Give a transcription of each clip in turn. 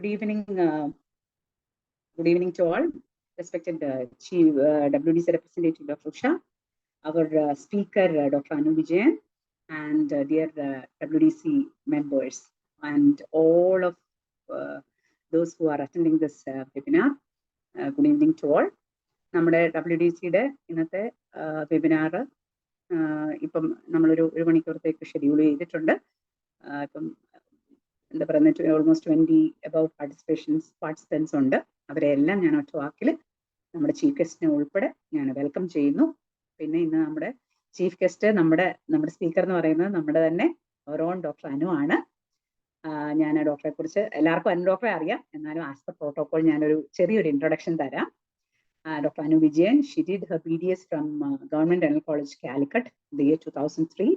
Good evening. Good evening to all. Respected Chief WDC representative Dr. Usha, our speaker Dr. Anu Vijayan, and dear WDC members, and all of those who are attending this webinar. Good evening to all. നമ്മുടെ WDCയുടെ ഇന്നത്തെ webinar ഇപ്പം നമ്മളൊരു മണിക്കൂറത്തേക്ക് schedule ചെയ്തിട്ടുണ്ട്. ഇപ്പം എന്താ പറയുന്നത്, almost 20 above participants ഉണ്ട്. അവരെ എല്ലാം ഞാൻ ഒറ്റ വാക്കിൽ നമ്മുടെ ചീഫ് ഗസ്റ്റിനെ ഉൾപ്പെടെ ഞാൻ വെൽക്കം ചെയ്യുന്നു. പിന്നെ ഇന്ന് നമ്മുടെ ചീഫ് ഗസ്റ്റ് നമ്മുടെ സ്പീക്കർ എന്ന് പറയുന്നത് നമ്മുടെ തന്നെ ഓരോൺ ഡോക്ടർ അനു ആണ്. ഞാൻ ഡോക്ടറെ കുറിച്ച് എല്ലാവർക്കും അനു ഡോക്ടറെ അറിയാം, എന്നാലും ആസ് പെർ പ്രോട്ടോകോൾ ഞാനൊരു ചെറിയൊരു ഇൻട്രൊഡക്ഷൻ തരാം. Dr. Anu Vijayan, she did her BDS from Government Dental College, Calicut, the year 2003.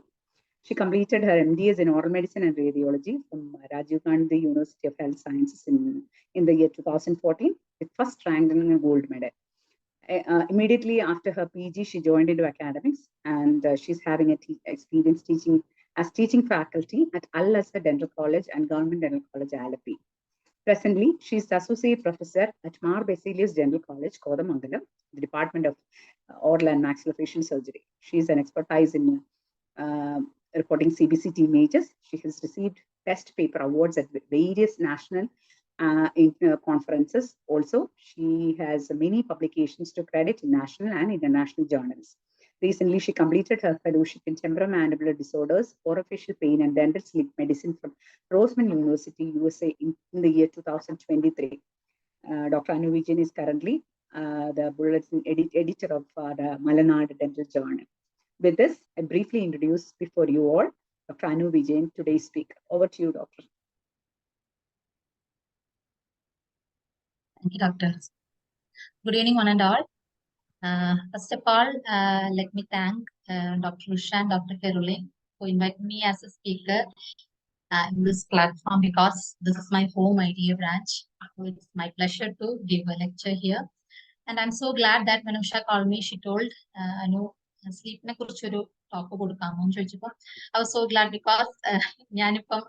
She completed her MDS in Oral Medicine and Radiology from Rajiv Gandhi University of Health Sciences in the year 2014 with first rank and a gold medal. Immediately after her PG, she joined into academics, and she's having experience teaching as teaching faculty at Al-Azhar Dental College and Government Dental College, Alapi. Presently, she is associate professor at Mar Basilius Dental College, Kodamangalam, the Department of Oral and Maxillofacial Surgery. She is an expertise in reporting CBCT images. She has received best paper awards at various national conferences. Also, she has many publications to credit in national and international journals. Recently, she completed her fellowship in temporomandibular disorders, orofacial pain, and dental sleep medicine from Roseman University, USA, in the year 2023. Dr. Anu Vijayan is currently the bulletin editor of the MALANADU Dental Journal. With this, I briefly introduce before you all Dr. Anu Vijayan, today's speaker. Over to you, Doctor. Thank you, Doctor. Good evening, one and all. First of all, let me thank Dr. Usha and Dr. Ferule for inviting me as a speaker in this platform, because this is my home idea branch. So it's my pleasure to give a lecture here. And I'm so glad that when Usha called me, she told, I know, sleep ne kurichuru talk kodukamo nu choichappo I was so glad, because ഞാനിപ്പം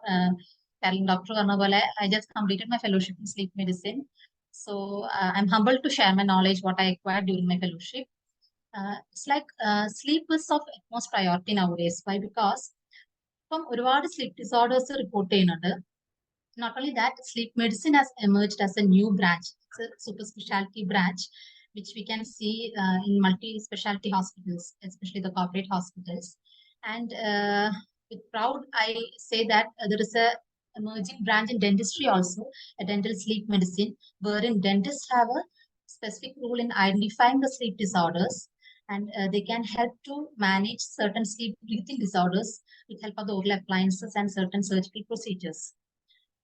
doctor പറഞ്ഞ പോലെ I just completed my fellowship in sleep medicine. So I'm humbled to share my knowledge, what I acquired during my fellowship. It's like sleep is of utmost priority nowadays. Why? Because from ഒരുപാട് sleep disorders report ചെയ്യുന്നുണ്ട്. Not only that, sleep medicine has emerged as a new branch. It's a super specialty branch, which we can see in multi-specialty hospitals, especially the corporate hospitals. And with proud, I say that there is a emerging branch in dentistry also, a dental sleep medicine, wherein dentists have a specific role in identifying the sleep disorders, and they can help to manage certain sleep breathing disorders with help of the oral appliances and certain surgical procedures.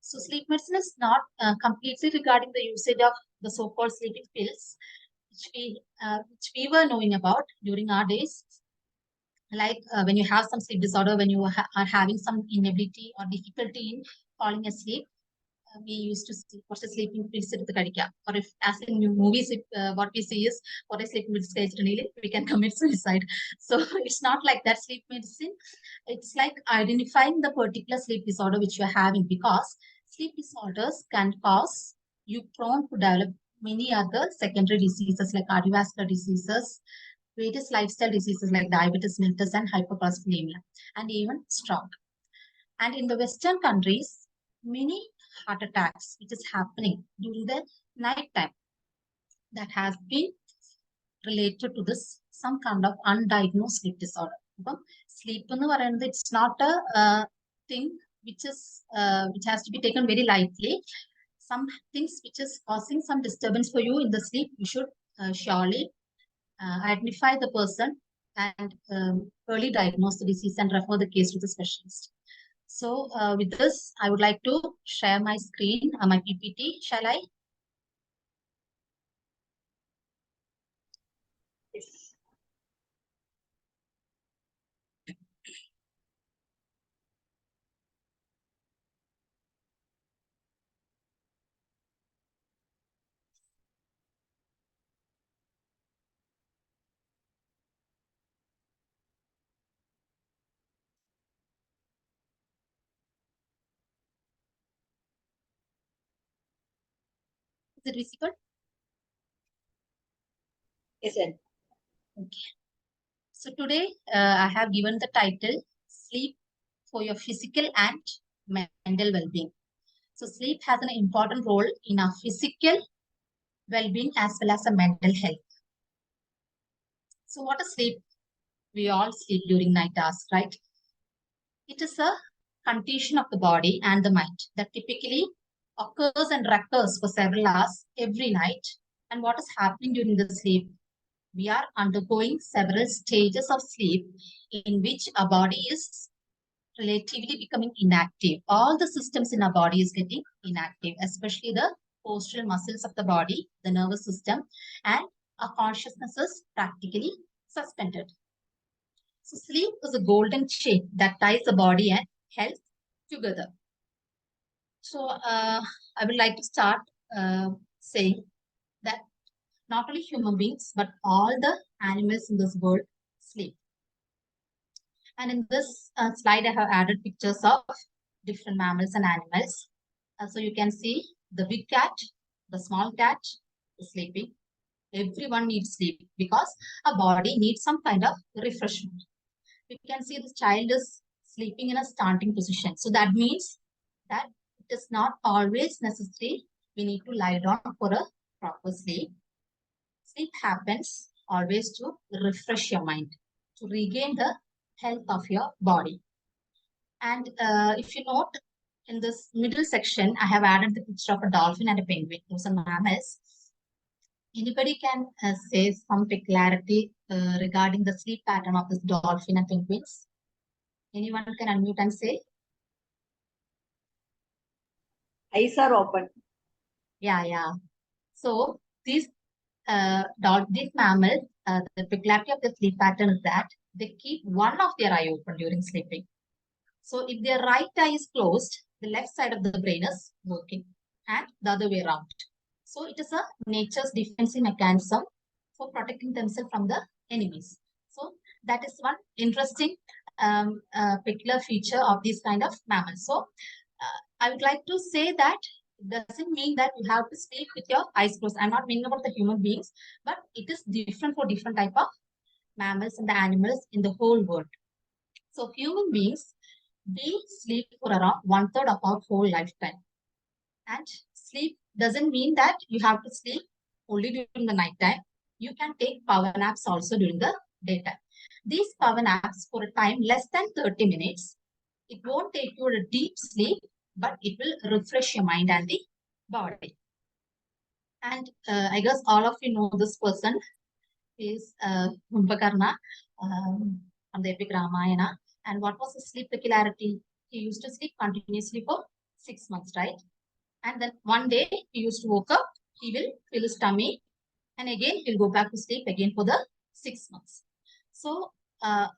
So sleep medicine is not completely regarding the usage of the so-called sleeping pills, which we were knowing about during our days. Like when you have some sleep disorder, when you are having some inability or difficulty in falling asleep, we used to see what's a sleeping pills എടുത്ത് കഴിക്കാം. Or if, as in movies, what we see is what a sleeping pills കഴിച്ചിട്ടുണ്ടെങ്കിൽ we can commit suicide. So it's not like that sleep medicine. It's like identifying the particular sleep disorder which you are having, because sleep disorders can cause you prone to develop many other secondary diseases like cardiovascular diseases, various lifestyle diseases like diabetes mellitus and hypercholesterolemia, and even stroke. And in the Western countries, many heart attacks which is happening during the night time, that has been related to this some kind of undiagnosed sleep disorder. Sleep എന്ന് പറയുന്നത്, it's not a thing which has to be taken very lightly. Some things which is causing some disturbance for you in the sleep, you should surely identify the person and early diagnose the disease and refer the case to the specialist. So with this, I would like to share my screen, my PPT. Shall I? Yes. Is it visible? Yes, sir. Okay. So today I have given the title Sleep for your physical and mental well-being. So sleep has an important role in our physical well-being as well as a mental health. So what is sleep? We all sleep during night hours, right? It is a condition of the body and the mind that typically occurs and recurs for several hours every night. And what is happening during the sleep? We are undergoing several stages of sleep in which our body is relatively becoming inactive. All the systems in our body is getting inactive, especially the postural muscles of the body, the nervous system, and our consciousness is practically suspended. So sleep is a golden chain that ties the body and health together. So I would like to start saying that not only human beings, but all the animals in this world sleep. And in this slide, I have added pictures of different mammals and animals. So you can see the big cat, the small cat is sleeping. Everyone needs sleep because a body needs some kind of refreshment. You can see the child is sleeping in a standing position. So that means that it is not always necessary we need to lie down for a proper sleep. Sleep happens always to refresh your mind, to regain the health of your body. And if you note, in this middle section, I have added the picture of a dolphin and a penguin. Those are mammals. Anybody can say some peculiarity regarding the sleep pattern of this dolphin and penguins? Anyone can unmute and say? Eyes are open. Yeah. So these mammals, the peculiarity of the sleep pattern is that they keep one of their eye open during sleeping. So if their right eye is closed, the left side of the brain is working and the other way around. So it is a nature's defensive mechanism for protecting themselves from the enemies. So that is one interesting peculiar feature of these kind of mammals. So I would like to say that it doesn't mean that you have to sleep with your eyes closed. I'm not meaning about the human beings, but it is different for different type of mammals and the animals in the whole world. So human beings, we sleep for around 1/3 of our whole lifetime. And sleep doesn't mean that you have to sleep only during the night time. You can take power naps also during the daytime. These power naps for a time less than 30 minutes. It won't take you a deep sleep, but it will refresh your mind and the body. And I guess all of you know this person is Kumbhakarna from the epic Ramayana. And what was his sleep peculiarity? He used to sleep continuously for 6 months, right? And then one day he used to wake up, he will fill his tummy, and again he'll go back to sleep again for the 6 months. So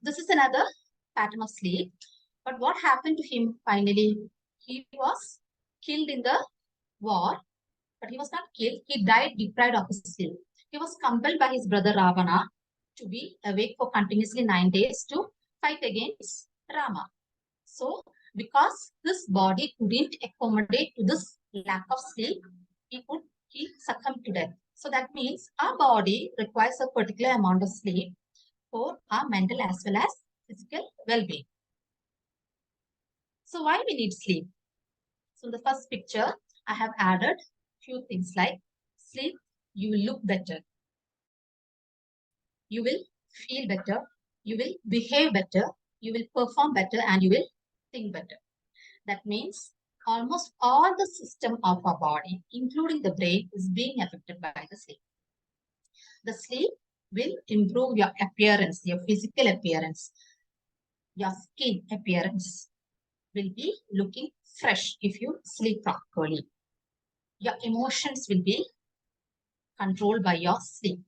this is another pattern of sleep. But what happened to him finally? He was killed in the war, but he was not killed. He died deprived of his sleep. He was compelled by his brother Ravana to be awake for continuously 9 days to fight against Rama. So, because his body couldn't accommodate to this lack of sleep, he succumbed to death. So that means our body requires a particular amount of sleep for our mental as well as physical well-being. So why we need sleep? So in the first picture, I have added few things like sleep, you will look better, you will feel better, you will behave better, you will perform better, and you will think better. That means almost all the system of our body, including the brain, is being affected by the sleep. The sleep will improve your appearance, your physical appearance, your skin appearance will be looking fresh if you sleep properly. Your emotions will be controlled by your sleep.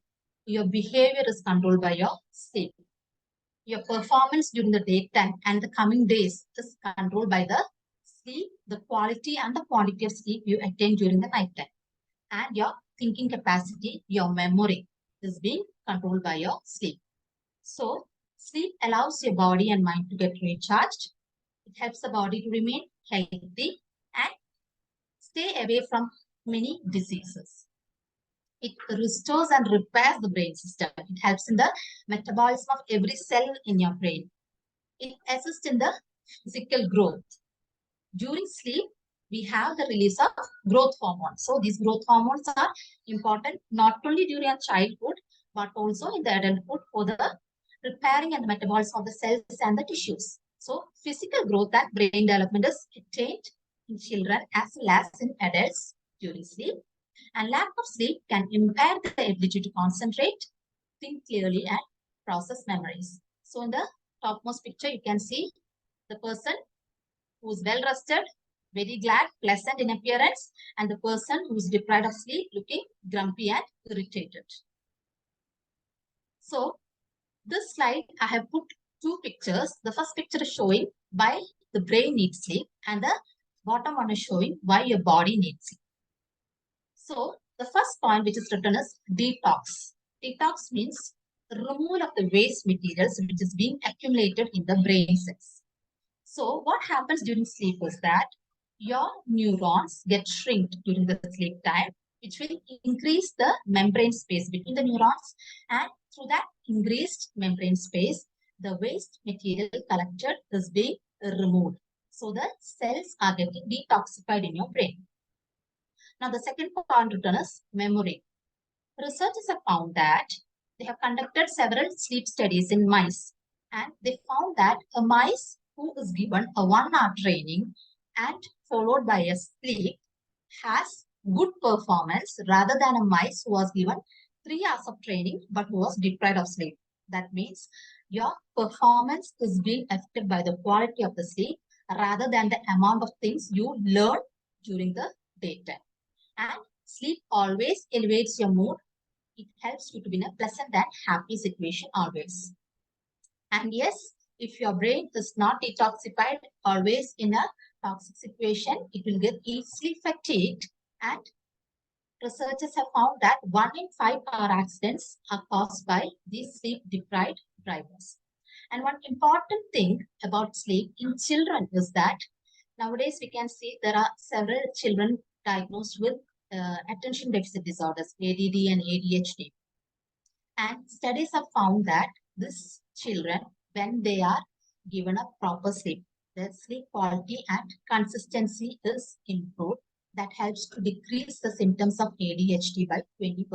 Your behavior is controlled by your sleep. Your performance during the daytime and the coming days is controlled by the sleep, the quality and the quantity of sleep you attain during the night time. And your thinking capacity, your memory is being controlled by your sleep. So, sleep allows your body and mind to get recharged. It helps the body to remain healthy and stay away from many diseases. It restores and repairs the brain system. It helps in the metabolism of every cell in your brain. It assists in the physical growth. During sleep, we have the release of growth hormones. So these growth hormones are important not only during childhood, but also in the adulthood for the repairing and metabolism of the cells and the tissues. So physical growth and brain development is attained in children as well as in adults during sleep. And lack of sleep can impair the ability to concentrate, think clearly, and process memories. So in the topmost picture, you can see the person who is well rested, very glad, pleasant in appearance, and the person who is deprived of sleep, looking grumpy and irritated. So this slide, I have put two pictures. The first picture is showing why the brain needs sleep, and the bottom one is showing why your body needs sleep. So the first point which is written is detox. Detox means the removal of the waste materials which is being accumulated in the brain cells. So what happens during sleep is that your neurons get shrinked during the sleep time, which will increase the membrane space between the neurons, and through that increased membrane space, the waste material collected is being removed. So the cells are getting detoxified in your brain. Now the second point written is memory. Researchers have found that they have conducted several sleep studies in mice, and they found that a mice who is given a 1 hour training and followed by a sleep has good performance rather than a mice who was given 3 hours of training but who was deprived of sleep. That means your performance is being affected by the quality of the sleep rather than the amount of things you learn during the daytime. And sleep always elevates your mood. It helps you to be in a pleasant and happy situation always. And yes, if your brain is not detoxified, always in a toxic situation, it will get easily fatigued. And researchers have found that 1 in 5 car accidents are caused by these sleep deprived drivers. And one important thing about sleep in children is that nowadays we can see there are several children diagnosed with attention deficit disorders, ADD and ADHD. And studies have found that these children, when they are given a proper sleep, their sleep quality and consistency is improved. That helps to decrease the symptoms of ADHD by 20%.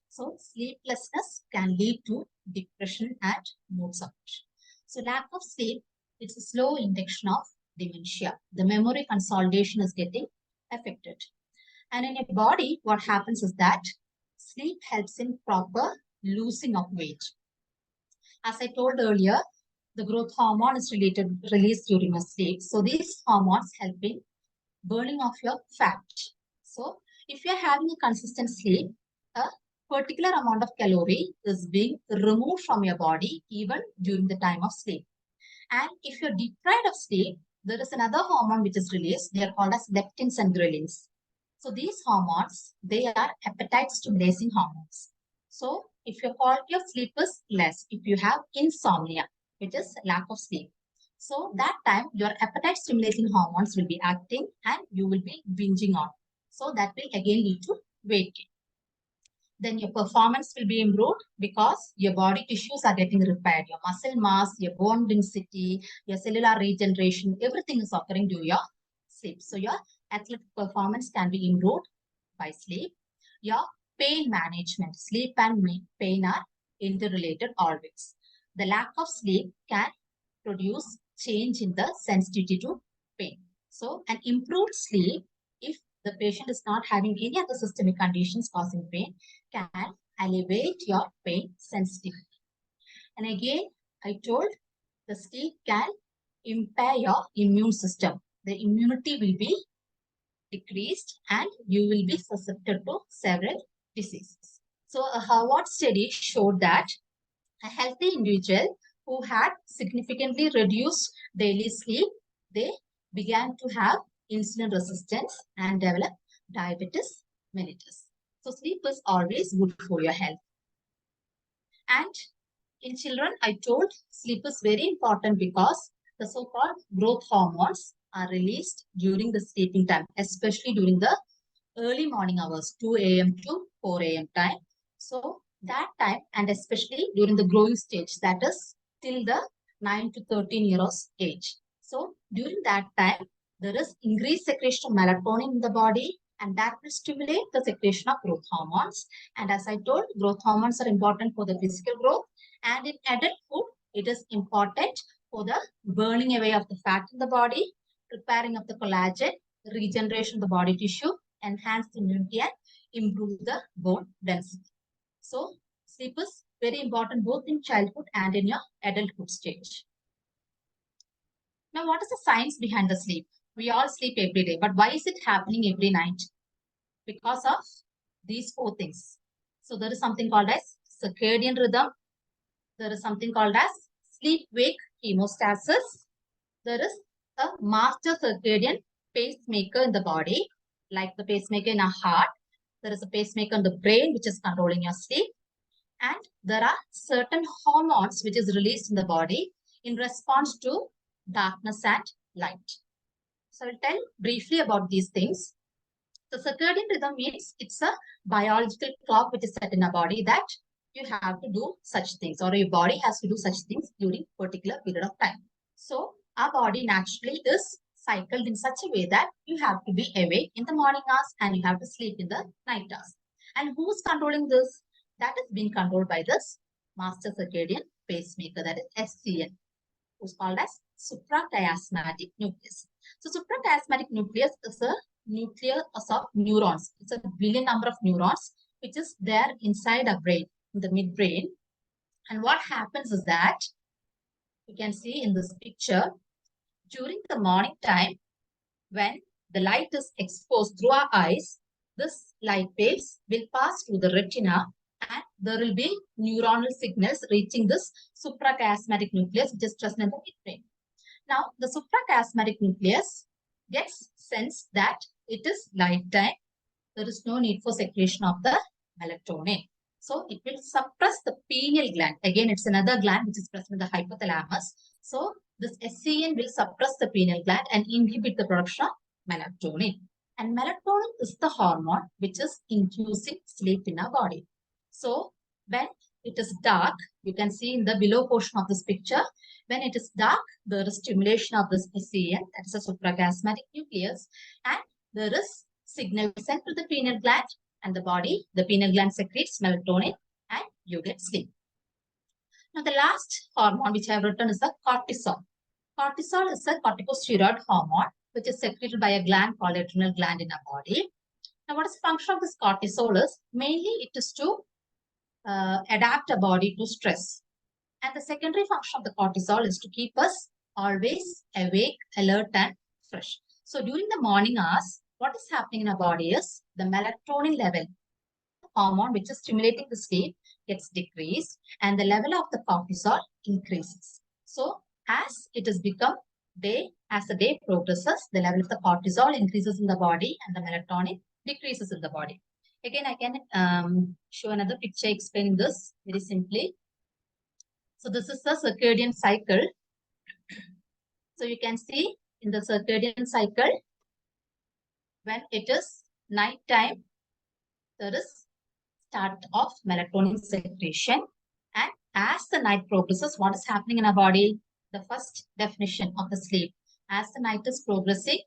So sleeplessness can lead to depression and mood suppression. So lack of sleep, it's a slow induction of dementia. The memory consolidation is getting affected. And in your body, what happens is that sleep helps in proper losing of weight. As I told earlier, the growth hormone is released during your sleep. So these hormones help in burning of your fat. So if you're having a consistent sleep, a particular amount of calorie is being removed from your body even during the time of sleep. And if you're deprived of sleep, there is another hormone which is released. They are called as leptins and ghrelins. So these hormones, they are appetite stimulating hormones. So if your quality of sleep is less, if you have insomnia, which is lack of sleep, so that time your appetite stimulating hormones will be acting and you will be binging on. So that will again lead to weight gain. Then your performance will be improved because your body tissues are getting repaired. Your muscle mass, your bone density, your cellular regeneration, everything is occurring during your sleep. So your athletic performance can be improved by sleep. Your pain management, sleep and pain are interrelated always. The lack of sleep can produce change in the sensitivity to pain. So an improved sleep, if the patient is not having any other systemic conditions causing pain, can elevate your pain sensitivity. And again, I told the sleep can impair your immune system. The immunity will be decreased and you will be susceptible to several diseases. So a Harvard study showed that a healthy individual who had significantly reduced daily sleep, they began to have insulin resistance and develop diabetes mellitus. So sleep is always good for your health. And in children, I told sleep is very important because the so-called growth hormones are released during the sleeping time, especially during the early morning hours, 2 a.m. to 4 a.m. time. So that time, and especially during the growing stage, that is till the 9 to 13 years age. So during that time, there is increased secretion of melatonin in the body, and that will stimulate the secretion of growth hormones. And as I told, growth hormones are important for the physical growth. And in adulthood, it is important for the burning away of the fat in the body, repairing of the collagen, regeneration of the body tissue, enhance the immunity, and improve the bone density. So sleep is very important both in childhood and in your adulthood stage. Now, what is the science behind the sleep? We all sleep every day, but why is it happening every night? Because of these four things. So there is something called as circadian rhythm. There is something called as sleep-wake hemostasis. There is a master circadian pacemaker in the body, like the pacemaker in our heart. There is a pacemaker in the brain, which is controlling your sleep. And there are certain hormones which is released in the body in response to darkness and light. So I'll tell briefly about these things. The circadian rhythm means it's a biological clock which is set in a body that you have to do such things, or your body has to do such things during a particular period of time. So our body naturally is cycled in such a way that you have to be awake in the morning hours and you have to sleep in the night hours. And who's controlling this? That is being controlled by this master circadian pacemaker, that is SCN, who's called as suprachiasmatic nucleus. So suprachiasmatic nucleus is a nucleus of neurons. It's a billion number of neurons which is there inside our brain, in the midbrain. And what happens is that you can see in this picture, during the morning time, when the light is exposed through our eyes, this light waves will pass through the retina and there will be neuronal signals reaching this suprachiasmatic nucleus, which is present in the midbrain. Now, the suprachiasmatic nucleus gets sense that it is light time. There is no need for secretion of the melatonin. So, it will suppress the pineal gland. Again, it's another gland which is present in the hypothalamus. So, this SCN will suppress the pineal gland and inhibit the production of melatonin. And melatonin is the hormone which is inducing sleep in our body. So, when it is dark, you can see in the below portion of this picture, when it is dark, there is stimulation of this SCN, that is a suprachiasmatic nucleus, and there is signal sent to the pineal gland and the body. The pineal gland secretes melatonin and you get sleep. Now, the last hormone which I have written is the cortisol. Cortisol is a corticosteroid hormone which is secreted by a gland called adrenal gland in our body. Now, what is the function of this cortisol is mainly it is to adapt a body to stress. And the secondary function of the cortisol is to keep us always awake, alert, and fresh. So during the morning hours, what is happening in our body is the melatonin level, hormone which is stimulating the sleep, gets decreased and the level of the cortisol increases. So as it has become day, as the day progresses, the level of the cortisol increases in the body and the melatonin decreases in the body. Again, I can show another picture explaining this very simply. So this is the circadian cycle. So you can see in the circadian cycle, when it is night time, there is start of melatonin secretion. And as the night progresses, what is happening in our body? The first definition of the sleep. As the night is progressing,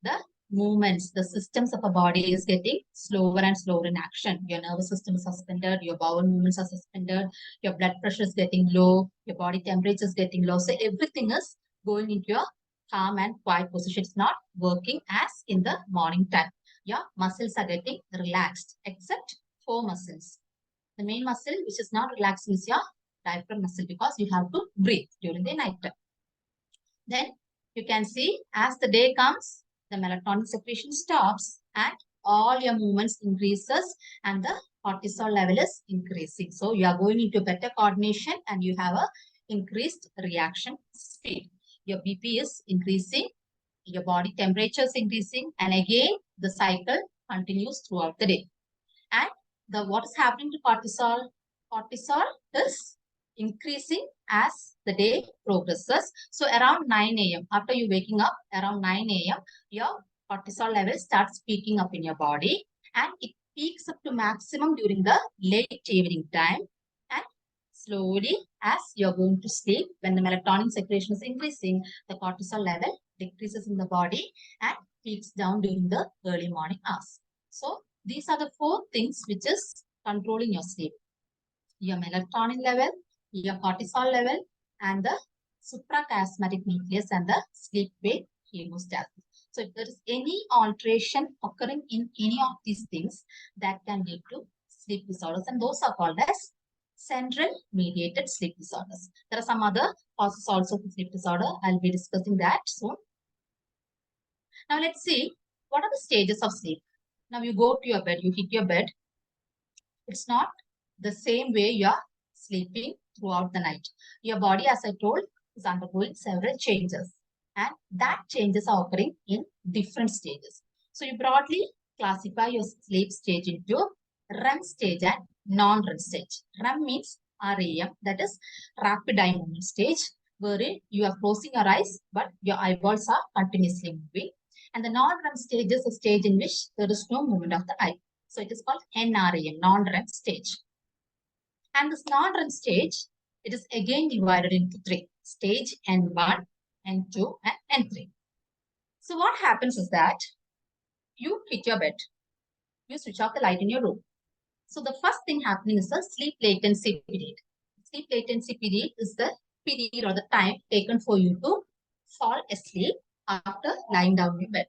the movements, the systems of a body is getting slower and slower in action. Your nervous system is suspended, your bowel movements are suspended, your blood pressure is getting low, your body temperature is getting low. So everything is going into your calm and quiet position. It's not working as in the morning time. Your muscles are getting relaxed, except 4 muscles. The main muscle which is not relaxing is your diaphragm muscle because you have to breathe during the night time. Then you can see as the day comes, the melatonin secretion stops and all your movements increases and the cortisol level is increasing. So you are going into better coordination and you have a increased reaction speed. Your BP is increasing, your body temperature is increasing, and again the cycle continues throughout the day. And what is happening to cortisol? Cortisol is increasing as the day progresses. So around 9 a.m., after you waking up, around 9 a.m., your cortisol level starts peaking up in your body. and it peaks up to maximum during the late evening time, and slowly as you're going to sleep, when the melatonin secretion is increasing, the cortisol level decreases in the body and peaks down during the early morning hours. So these are the 4 things which is controlling your sleep: your melatonin level, your cortisol level, and the suprachiasmatic nucleus and the sleep-wake hemostasis. So if there is any alteration occurring in any of these things, that can lead to sleep disorders, and those are called as central mediated sleep disorders. There are some other causes also for sleep disorder. I'll be discussing that soon. Now let's see what are the stages of sleep. Now you go to your bed, you hit your bed. It's not the same way you're sleeping throughout the night. Your body, as I told, is undergoing several changes, and that changes are occurring in different stages. So you broadly classify your sleep stage into REM stage and non-REM stage. REM means REM, that is rapid eye movement stage, wherein you are closing your eyes, but your eyeballs are continuously moving. And the non-REM stage is a stage in which there is no movement of the eye. So it is called NREM, non-REM stage. And this non-REM stage, it is again divided into 3: stage N1, N2, and N3. So what happens is that you hit your bed, you switch off the light in your room. So the first thing happening is the sleep latency period. Sleep latency period is the period or the time taken for you to fall asleep after lying down in your bed.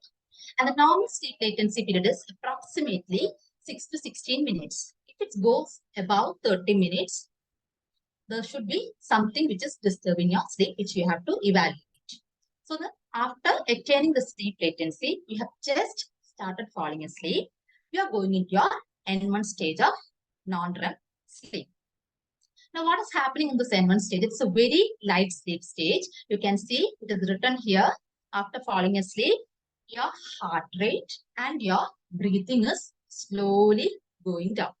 And the normal sleep latency period is approximately 6 to 16 minutes. If it goes above 30 minutes, there should be something which is disturbing your sleep, which you have to evaluate. So after attaining the sleep latency, you have just started falling asleep. You are going into your N1 stage of non-REM sleep. Now, what is happening in this N1 stage? It's a very light sleep stage. You can see it is written here. After falling asleep, your heart rate and your breathing is slowly going down.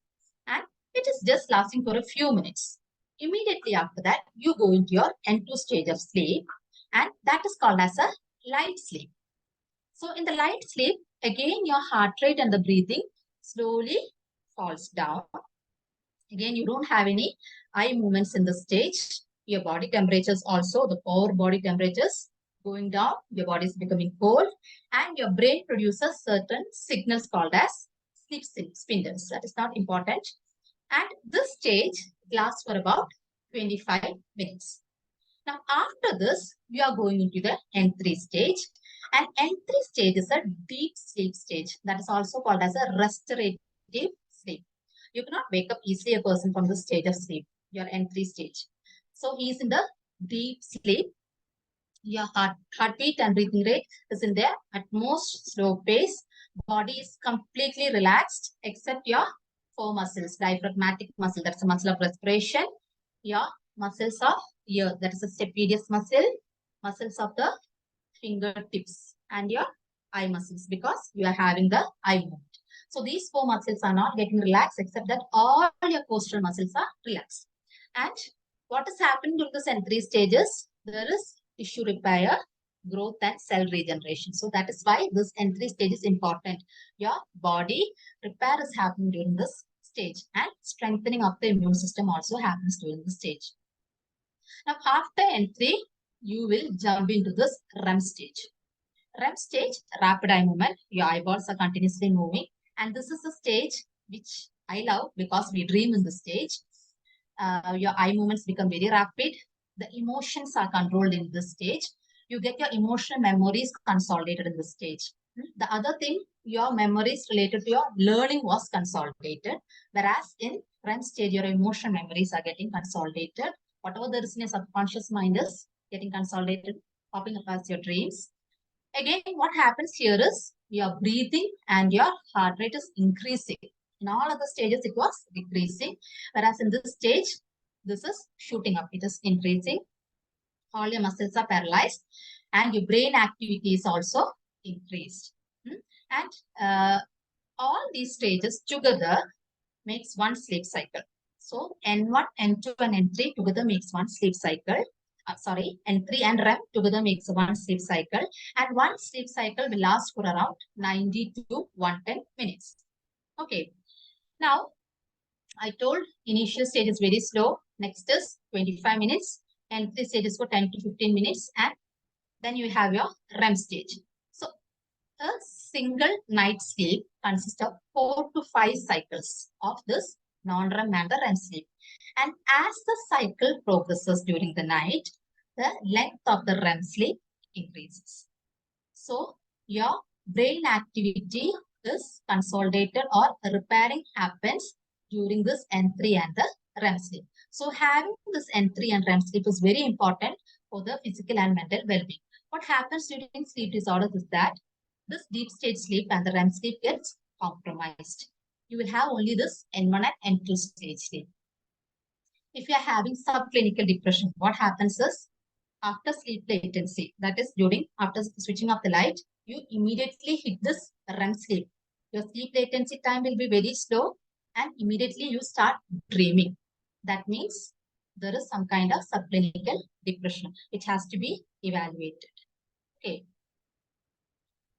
And it is just lasting for a few minutes. Immediately after that, you go into your N2 stage of sleep, and that is called as a light sleep. So in the light sleep, again, your heart rate and the breathing slowly falls down. Again, you don't have any eye movements in the stage. Your body temperatures also, the core body temperatures going down, your body is becoming cold, and your brain produces certain signals called as sleep spindles. That is not important. And this stage lasts for about 25 minutes. Now, after this, we are going into the N3 stage. And N3 stage is a deep sleep stage. That is also called as a restorative sleep. You cannot wake up easily a person from the stage of sleep, your N3 stage. So he is in the deep sleep. Your heartbeat and breathing rate is in their utmost slow pace. Body is completely relaxed except your 4 muscles: diaphragmatic muscle, that's a muscle of respiration; your muscles of ear, that is a stapedius muscle; muscles of the fingertips; and your eye muscles, because you are having the eye movement. So these 4 muscles are not getting relaxed, except that all your coastal muscles are relaxed. And what is happening during the N3 stages? There is tissue repair, growth, and cell regeneration. So that is why this N3 stage is important. Your body repair is happening during this stage, and strengthening of the immune system also happens during this stage. Now, after N3, you will jump into this REM stage. REM stage, rapid eye movement. Your eyeballs are continuously moving. And this is a stage which I love because we dream in this stage. Your eye movements become very rapid. The emotions are controlled in this stage. You get your emotional memories consolidated in this stage. The other thing, your memories related to your learning was consolidated. Whereas in REM stage, your emotional memories are getting consolidated. Whatever there is in your subconscious mind is getting consolidated, popping up as your dreams. Again, what happens here is your breathing and your heart rate is increasing. In all other stages, it was decreasing. Whereas in this stage, this is shooting up. It is increasing. All your muscles are paralyzed. And your brain activity is also increased. And all these stages together makes one sleep cycle. So N1, N2, and N3 together makes one sleep cycle. N3 and REM together makes one sleep cycle. And one sleep cycle will last for around 90 to 110 minutes. Okay. Now, I told initial stage is very slow. Next is 25 minutes. Entry stage is for 10 to 15 minutes. And then you have your REM stage. So, a single night sleep consists of 4 to 5 cycles of this non-REM and the REM sleep. And as the cycle progresses during the night, the length of the REM sleep increases. So, your brain activity is consolidated or repairing happens during this N3 and the REM sleep. So, having this N3 and REM sleep is very important for the physical and mental well-being. What happens during sleep disorders is that this deep stage sleep and the REM sleep gets compromised. You will have only this N1 and N2 stage sleep. If you are having subclinical depression, what happens is after sleep latency, that is after switching off the light, you immediately hit this REM sleep. Your sleep latency time will be very slow and immediately you start dreaming. That means there is some kind of subclinical depression which has to be evaluated. Okay.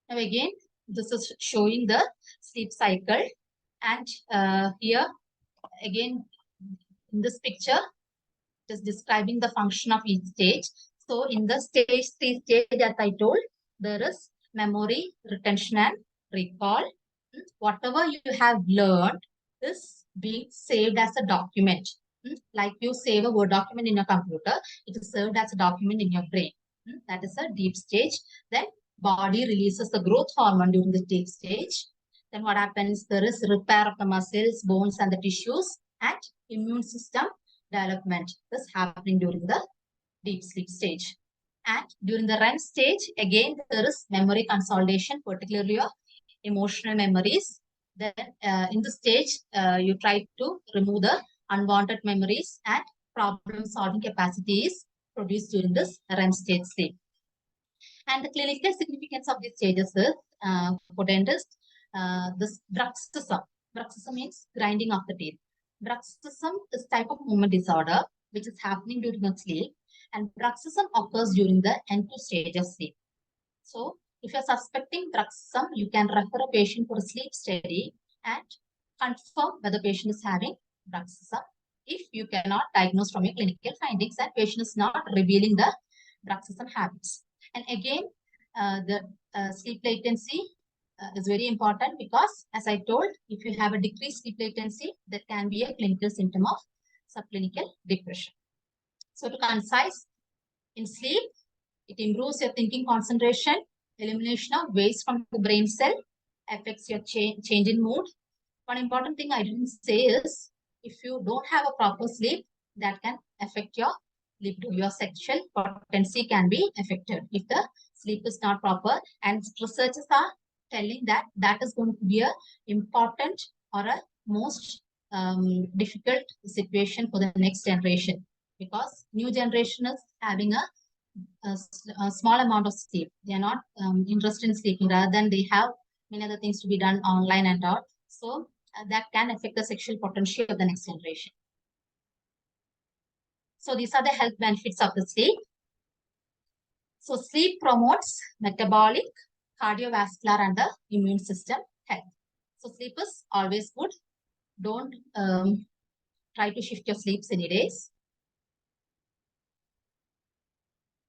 Now again, this is showing the sleep cycle, and here again in this picture it is describing the function of each stage. So in the stage 3 stage, as I told, there is memory, retention and recall. Whatever you have learned is being saved as a document. Like you save a Word document in your computer, it is served as a document in your brain. That is a deep stage. Then body releases the growth hormone during the deep stage. Then what happens? There is repair of the muscles, bones and the tissues, and immune system development is happening during the deep sleep stage. And during the REM stage, again, there is memory consolidation, particularly of emotional memories. Then in this stage, you try to remove the unwanted memories and problem-solving capacity is produced during this REM stage sleep. And the clinical significance of these stages is, for dentists, this bruxism. Bruxism means grinding of the teeth. Bruxism is type of movement disorder which is happening during a sleep, and bruxism occurs during the N2 stage of sleep. So, if you're suspecting bruxism, you can refer a patient for a sleep study and confirm whether the patient is having bruxism. If you cannot diagnose from your clinical findings and patient is not revealing the bruxism habits. And again, the sleep latency is very important because, as I told, if you have a decreased sleep latency, that can be a clinical symptom of subclinical depression. So to concise, in sleep, it improves your thinking concentration, elimination of waste from the brain cell, affects your change in mood. One important thing I didn't say is, if you don't have a proper sleep, that can affect your libido. Your sexual potency can be affected if the sleep is not proper. And researchers are telling that that is going to be a important or a most difficult situation for the next generation, because new generation is having a small amount of sleep. They are not interested in sleeping, rather than they have many other things to be done online and all. So that can affect the sexual potential of the next generation. So these are the health benefits of the sleep. So sleep promotes metabolic, cardiovascular and the immune system health. So sleep is always good. Don't try to shift your sleeps any days.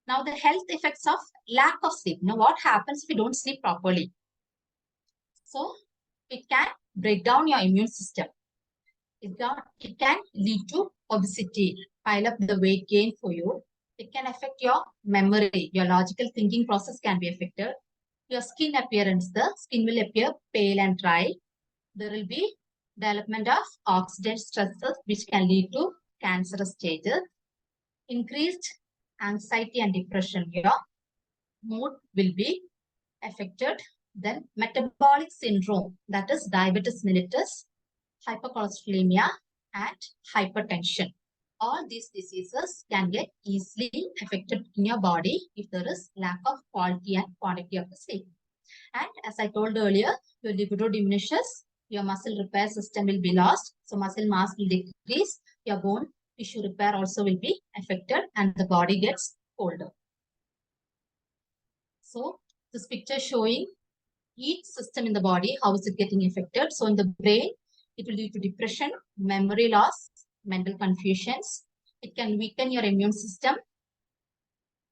Now the health effects of lack of sleep. Now what happens if you don't sleep properly? So it can break down your immune system. It can lead to obesity, pile up the weight gain for you. It can affect your memory. Your logical thinking process can be affected. Your skin appearance, the skin will appear pale and dry. There will be development of oxidant stresses which can lead to cancerous stages. Increased anxiety and depression. Your mood will be affected. Then metabolic syndrome, that is diabetes mellitus, hypercholesterolemia and hypertension. All these diseases can get easily affected in your body if there is lack of quality and quantity of the sleep. And as I told earlier, your libido diminishes, your muscle repair system will be lost, so muscle mass will decrease, your bone tissue repair also will be affected, and the body gets colder. So this picture showing each system in the body, how is it getting affected? So in the brain, it will lead to depression, memory loss, mental confusions. It can weaken your immune system.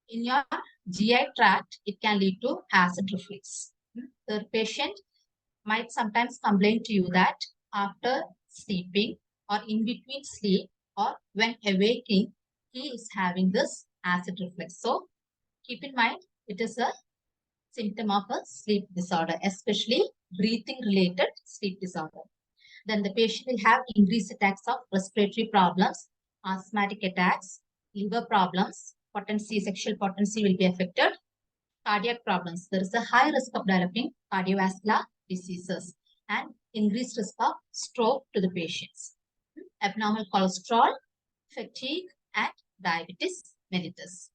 In your GI tract, it can lead to acid reflux. The patient might sometimes complain to you that after sleeping or in between sleep or when awaking, he is having this acid reflux. So keep in mind, it is a symptom of a sleep disorder, especially breathing related sleep disorder. Then the patient will have increased attacks of respiratory problems, asthmatic attacks, liver problems, potency, sexual potency will be affected, cardiac problems. There is a high risk of developing cardiovascular diseases and increased risk of stroke to the patients. Abnormal cholesterol, fatigue, and diabetes mellitus.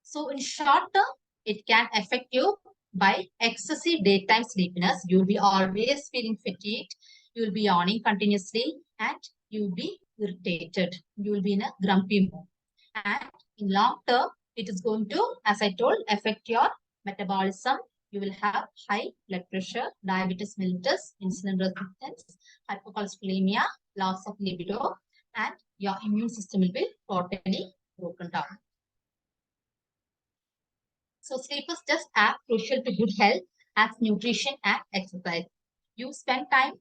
So in short term, it can affect you by excessive daytime sleepiness. You will be always feeling fatigued. You will be yawning continuously and you will be irritated. You will be in a grumpy mood. And in long term, it is going to, as I told, affect your metabolism. You will have high blood pressure, diabetes mellitus, insulin resistance, hypercholesterolemia, loss of libido, and your immune system will be totally broken down. So sleep is just as crucial to good health as nutrition and exercise. You spend time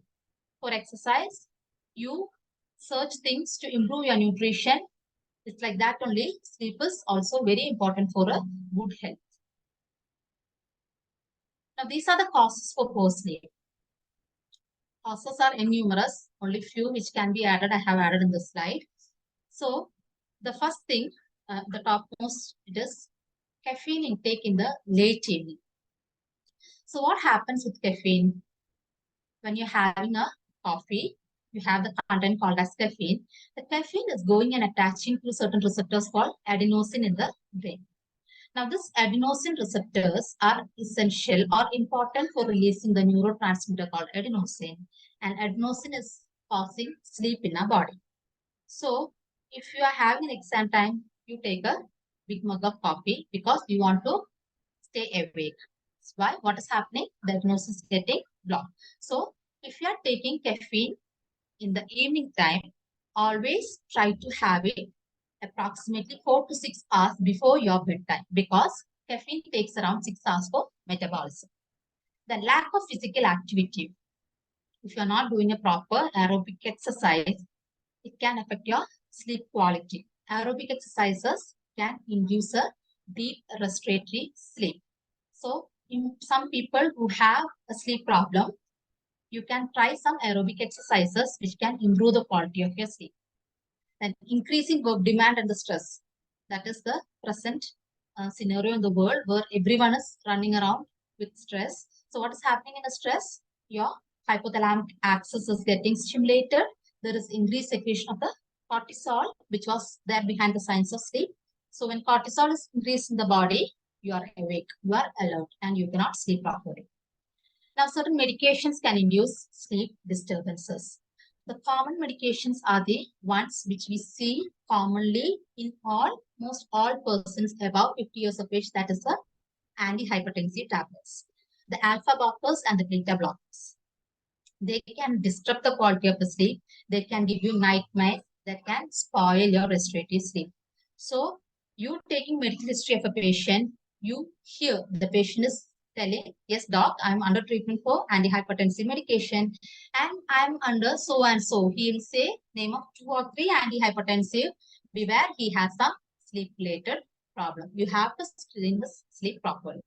for exercise, you search things to improve your nutrition. It's like that only. Sleep is also very important for a good health. Now, these are the causes for poor sleep. Causes are innumerous, only few which can be added. I have added in the slide. So, the first thing, the topmost, it is caffeine intake in the late evening. So, what happens with caffeine? When you're having a coffee, you have the content called as caffeine. The caffeine is going and attaching to certain receptors called adenosine in the brain. Now, these adenosine receptors are essential or important for releasing the neurotransmitter called adenosine. And adenosine is causing sleep in our body. So, if you are having an exam time, you take a big mug of coffee because you want to stay awake. That's why what is happening? The adenosine is getting blocked. So, if you are taking caffeine in the evening time, always try to have it approximately 4 to 6 hours before your bedtime because caffeine takes around 6 hours for metabolism. The lack of physical activity. If you are not doing a proper aerobic exercise, it can affect your sleep quality. Aerobic exercises can induce a deep respiratory sleep. So, in some people who have a sleep problem, you can try some aerobic exercises which can improve the quality of your sleep. And increasing work demand and the stress. That is the present scenario in the world where everyone is running around with stress. So what is happening in the stress? Your hypothalamic axis is getting stimulated. There is increased secretion of the cortisol, which was there behind the signs of sleep. So when cortisol is increased in the body, you are awake, you are alert, and you cannot sleep properly. Now, certain medications can induce sleep disturbances. The common medications are the ones which we see commonly in almost all persons above 50 years of age, that is the antihypertensive tablets, the alpha blockers and the beta blockers. They can disrupt the quality of the sleep. They can give you nightmares that can spoil your respiratory sleep. So, you taking medical history of a patient, you hear the patient is telling, yes, doc, I'm under treatment for antihypertensive medication and I'm under so and so. He will say name of 2 or 3 antihypertensive. Beware, he has some sleep related problem. You have to screen the sleep properly.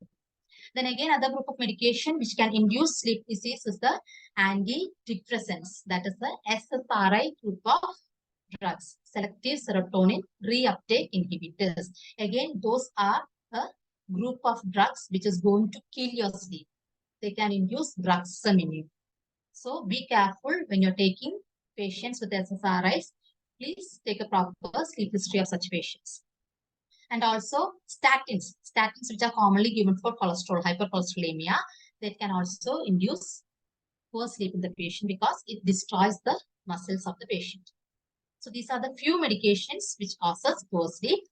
Then again, other group of medication which can induce sleep disease is the antidepressants. That is the SSRI group of drugs, selective serotonin reuptake inhibitors. Again, those are a group of drugs which is going to kill your sleep. They can induce bruxism in you. So be careful when you're taking patients with SSRIs. Please take a proper sleep history of such patients. And also statins which are commonly given for cholesterol, hypercholesterolemia, that can also induce poor sleep in the patient because it destroys the muscles of the patient. So these are the few medications which causes poor sleep.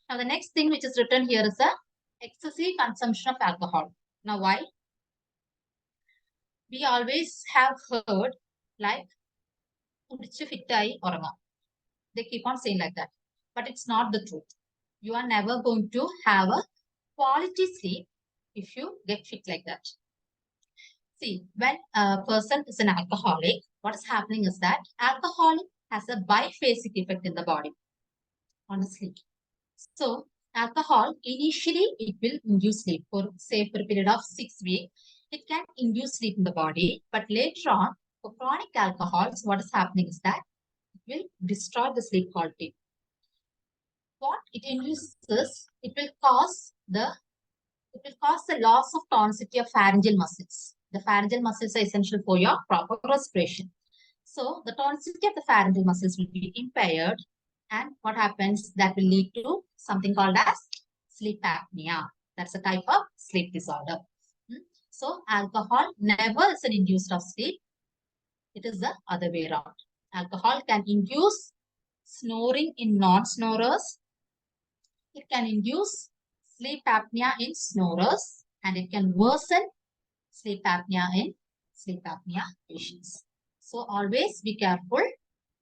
Now the next thing which is written here is a excessive consumption of alcohol. Now why? we always have heard like they keep on saying like that, but it's not the truth. You are never going to have a quality sleep if you get fit like that. See, when a person is an alcoholic, what is happening is that alcohol has a biphasic effect in the body, honestly. So, alcohol, initially, it will induce sleep for, say, for a period of 6 weeks. It can induce sleep in the body, but later on, for chronic alcohols, what is happening is that it will destroy the sleep quality. What it induces, it will cause the loss of tonicity of pharyngeal muscles. The pharyngeal muscles are essential for your proper respiration. So the tonicity of the pharyngeal muscles will be impaired, and what happens, that will lead to something called as sleep apnea. That's a type of sleep disorder. So alcohol never is an inducer of sleep. It is the other way around. Alcohol can induce snoring in non-snorers. It can induce sleep apnea in snorers, and it can worsen sleep apnea in sleep apnea patients. So always be careful.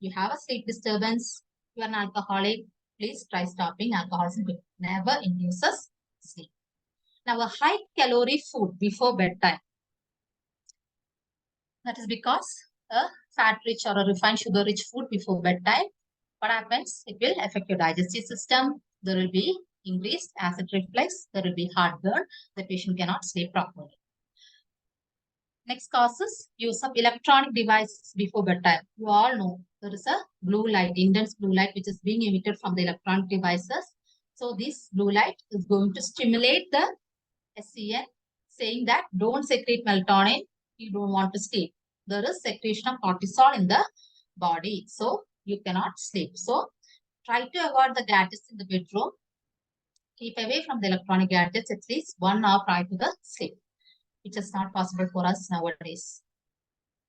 You have a sleep disturbance, you are an alcoholic, please try stopping alcoholism. It never induces sleep. Now, a high calorie food before bedtime. That is because a fat-rich or a refined sugar-rich food before bedtime, what happens? It will affect your digestive system. There will be increased acid reflux. There will be heartburn. The patient cannot sleep properly. Next causes use of electronic devices before bedtime. You all know there is a blue light, intense blue light, which is being emitted from the electronic devices. So this blue light is going to stimulate the SCN, saying that don't secrete melatonin, you don't want to sleep. There is secretion of cortisol in the body, so you cannot sleep. So try to avoid the gadgets in the bedroom. Keep away from the electronic gadgets at least 1 hour prior to the sleep, which is not possible for us nowadays.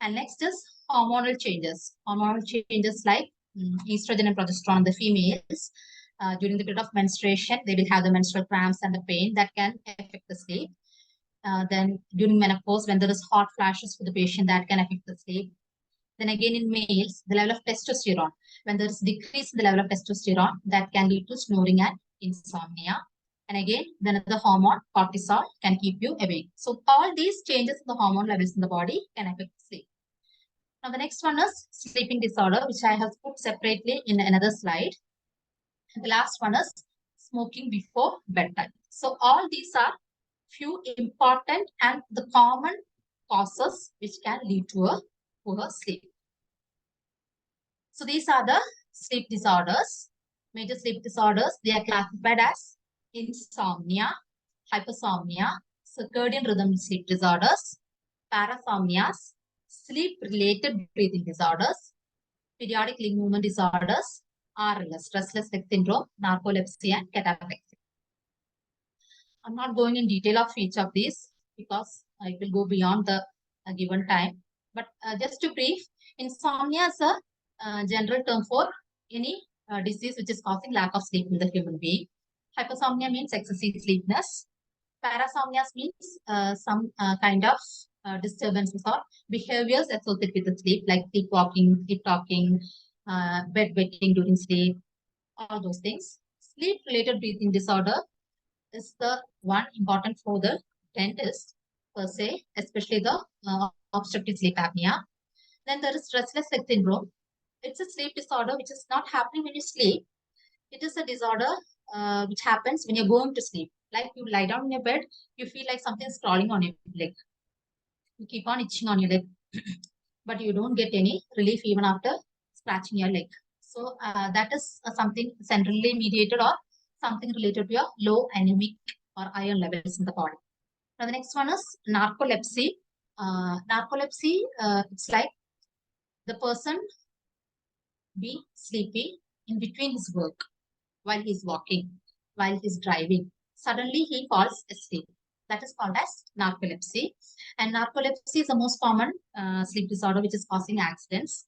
And next is hormonal changes. Hormonal changes like estrogen and progesterone in the females. During the period of menstruation, they will have the menstrual cramps and the pain that can affect the sleep. Then during menopause, when there is hot flashes for the patient, that can affect the sleep. Then again in males, the level of testosterone. When there is decrease in the level of testosterone, that can lead to snoring and insomnia. And again, then the hormone cortisol can keep you awake. So all these changes in the hormone levels in the body can affect sleep. Now the next one is sleeping disorder, which I have put separately in another slide. And the last one is smoking before bedtime. So all these are few important and the common causes which can lead to a poor sleep. So these are the sleep disorders, major sleep disorders. They are classified as insomnia, hypersomnia, circadian rhythm sleep disorders, parasomnias, sleep-related breathing disorders, periodic limb movement disorders, RLS, restless leg syndrome, narcolepsy, and cataplexy. I'm not going in detail of each of these because it will go beyond the given time. But just to brief, insomnia is a general term for any disease which is causing lack of sleep in the human being. Hypersomnia means excessive sleepiness. Parasomnia means some kind of disturbances or behaviors associated with the sleep, like sleepwalking, sleep talking, bed wetting during sleep, all those things. Sleep-related breathing disorder is the one important for the dentist per se, especially the obstructive sleep apnea. Then there is restless leg syndrome. It's a sleep disorder which is not happening when you sleep. It is a disorder which happens when you're going to sleep. Like you lie down in your bed, you feel like something's crawling on your leg. You keep on itching on your leg, but you don't get any relief even after scratching your leg. So that is something centrally mediated or something related to your low anemic or iron levels in the body. Now the next one is narcolepsy. Narcolepsy, it's like the person be sleepy in between his work, while he's walking, while he's driving. Suddenly he falls asleep. That is called as narcolepsy. And narcolepsy is the most common sleep disorder which is causing accidents.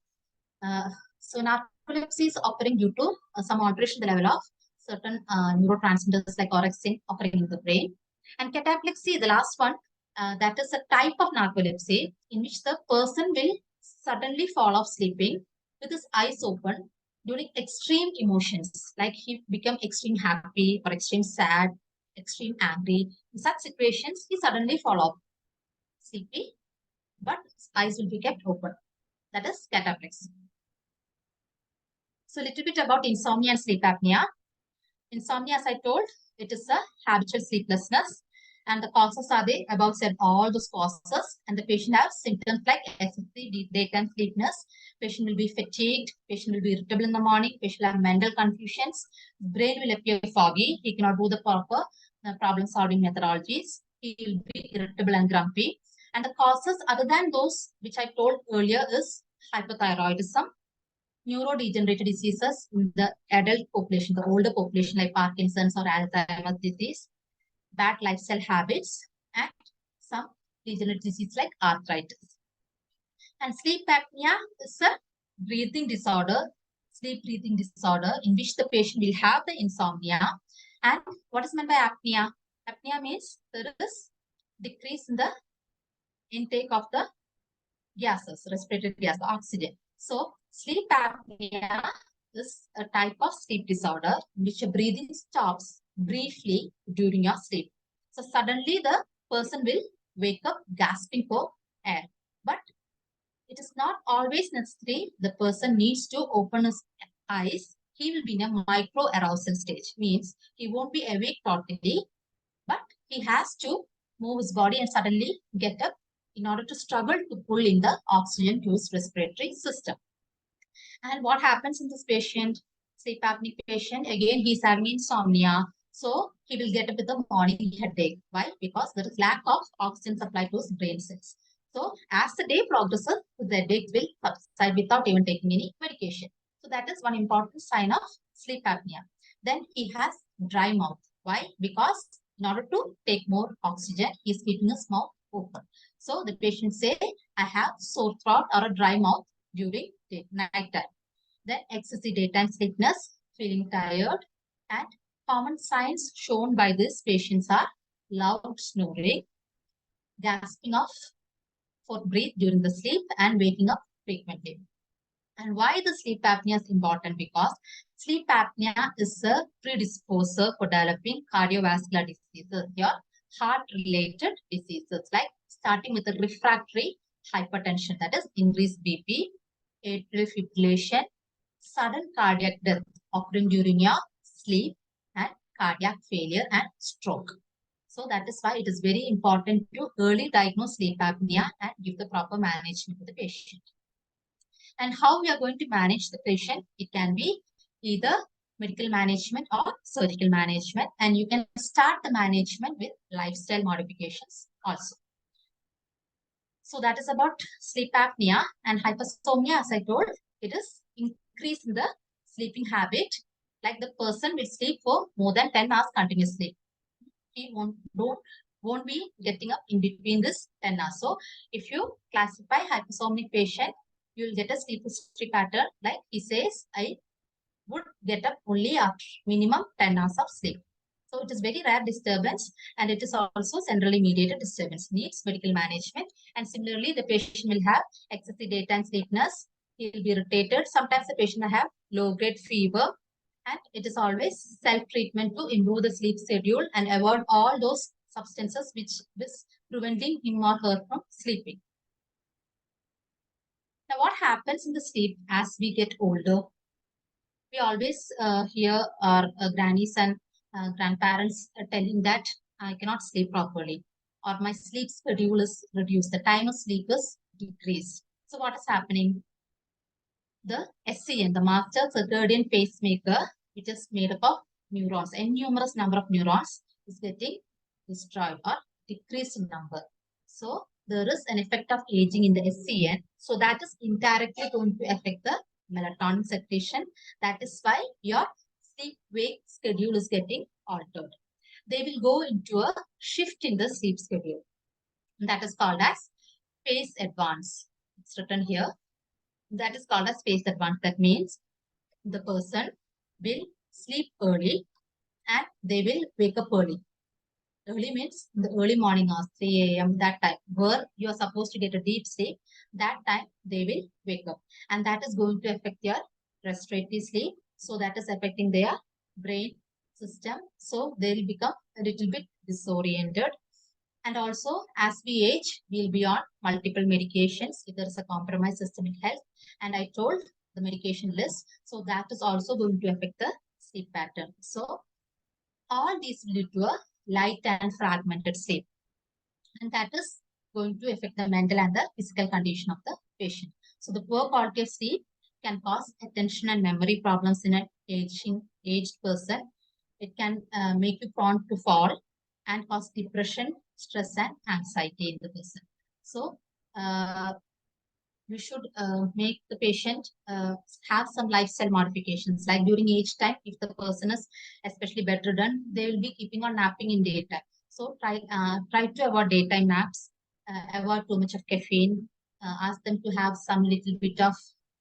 So narcolepsy is occurring due to some alteration in the level of certain neurotransmitters like orexin occurring in the brain. And cataplexy, the last one, That is a type of narcolepsy in which the person will suddenly fall off sleeping with his eyes open during extreme emotions, like he become extreme happy or extreme sad, extreme angry. In such situations, he suddenly fall off sleepy, but his eyes will be kept open. That is cataplexy. So a little bit about insomnia and sleep apnea. Insomnia, as I told, it is a habitual sleeplessness, and the causes are the above said all those causes, and the patient has symptoms like excessive daytime sleepiness. Patient will be fatigued. Patient will be irritable in the morning. Patient will have mental confusions. Brain will appear foggy. He cannot do the proper problem solving methodologies. He will be irritable and grumpy. And the causes other than those which I told earlier is hypothyroidism, neurodegenerative diseases in the adult population, the older population like Parkinson's or Alzheimer's disease, bad lifestyle habits, and some degenerative disease like arthritis. And sleep apnea is a breathing disorder, sleep breathing disorder in which the patient will have the insomnia. And what is meant by apnea? Apnea means there is decrease in the intake of the gases, respiratory gas, oxygen. So sleep apnea is a type of sleep disorder in which your breathing stops briefly during your sleep. So suddenly the person will wake up gasping for air. But it is not always necessary. The person needs to open his eyes. He will be in a micro arousal stage, means he won't be awake totally, but he has to move his body and suddenly get up in order to struggle to pull in the oxygen to his respiratory system. And what happens in this patient, sleep apnea patient, again, he's having insomnia. So he will get up with a morning headache. Why? Because there is lack of oxygen supply to his brain cells. So as the day progresses, the headache will subside without even taking any medication. So that is one important sign of sleep apnea. Then he has dry mouth. Why? Because in order to take more oxygen, he is keeping his mouth open. So the patient say, I have sore throat or a dry mouth during night time. Then excessive daytime sleepiness, feeling tired, and common signs shown by these patients are loud snoring, gasping of for breath during the sleep, and waking up frequently. And why the sleep apnea is important? Because sleep apnea is a predisposer for developing cardiovascular diseases, your heart-related diseases, like starting with the refractory hypertension, that is increased BP, atrial fibrillation, sudden cardiac death occurring during your sleep, and cardiac failure and stroke. So that is why it is very important to early diagnose sleep apnea and give the proper management to the patient. And how we are going to manage the patient? It can be either medical management or surgical management, and you can start the management with lifestyle modifications also. So that is about sleep apnea. And hypersomnia, as I told, it is increase in the sleeping habit, like the person will sleep for more than 10 hours continuously. He won't be getting up in between this 10 hours. So if you classify hypersomnic patient, you will get a sleep history pattern, like he says, I would get up only after minimum 10 hours of sleep. So it is very rare disturbance, and it is also centrally mediated disturbance, needs medical management. And similarly, the patient will have excessive daytime sleepiness. He will be irritated. Sometimes the patient will have low-grade fever, and it is always self-treatment to improve the sleep schedule and avoid all those substances which is preventing him or her from sleeping. Now, what happens in the sleep as we get older? We always hear our grannies and grandparents telling that I cannot sleep properly, or my sleep schedule is reduced, the time of sleep is decreased. So what is happening? The SCN, the master circadian pacemaker, which is made up of neurons, a numerous number of neurons, is getting destroyed or decreased in number. So there is an effect of aging in the SCN. So that is indirectly going to affect the melatonin secretion. That is why your sleep-wake schedule is getting altered. They will go into a shift in the sleep schedule. That is called as phase advance. It's written here. That is called as phase advance. That means the person will sleep early and they will wake up early. Early means the early morning hours, 3 a.m., that time, where you are supposed to get a deep sleep, that time they will wake up. And that is going to affect your respiratory sleep. So that is affecting their brain system. So they will become a little bit disoriented. And also, as we age, we'll be on multiple medications if there is a compromised systemic health. And I told the medication list. So that is also going to affect the sleep pattern. So all these will lead to a light and fragmented sleep. And that is going to affect the mental and the physical condition of the patient. So the poor quality of sleep can cause attention and memory problems in an aged person. It can make you prone to fall and cause depression, stress, and anxiety in the person. So you should make the patient have some lifestyle modifications. Like during age time, if the person is especially bedridden, they will be keeping on napping in daytime. So try to avoid daytime naps, avoid too much of caffeine, ask them to have some little bit of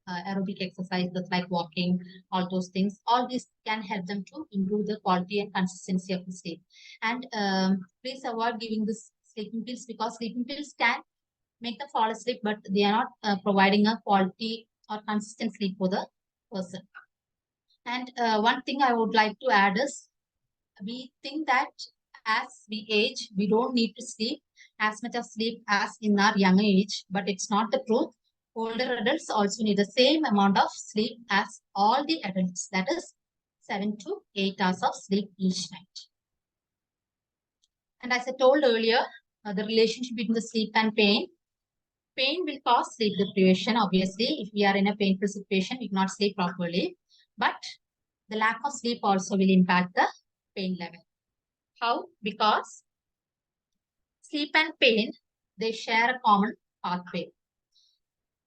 aerobic exercises like walking, all those things. All these can help them to improve the quality and consistency of the sleep. And please avoid giving this sleeping pills, because sleeping pills can make them fall asleep, but they are not providing a quality or consistent sleep for the person. And one thing I would like to add is, we think that as we age, we don't need to sleep as much of sleep as in our younger age, but it's not the truth. Older adults also need the same amount of sleep as all the adults, that is 7 to 8 hours of sleep each night. And as I told earlier, the relationship between the sleep and pain. Pain will cause sleep deprivation, obviously. If we are in a painful situation, we cannot sleep properly. But the lack of sleep also will impact the pain level. How? Because sleep and pain, they share a common pathway.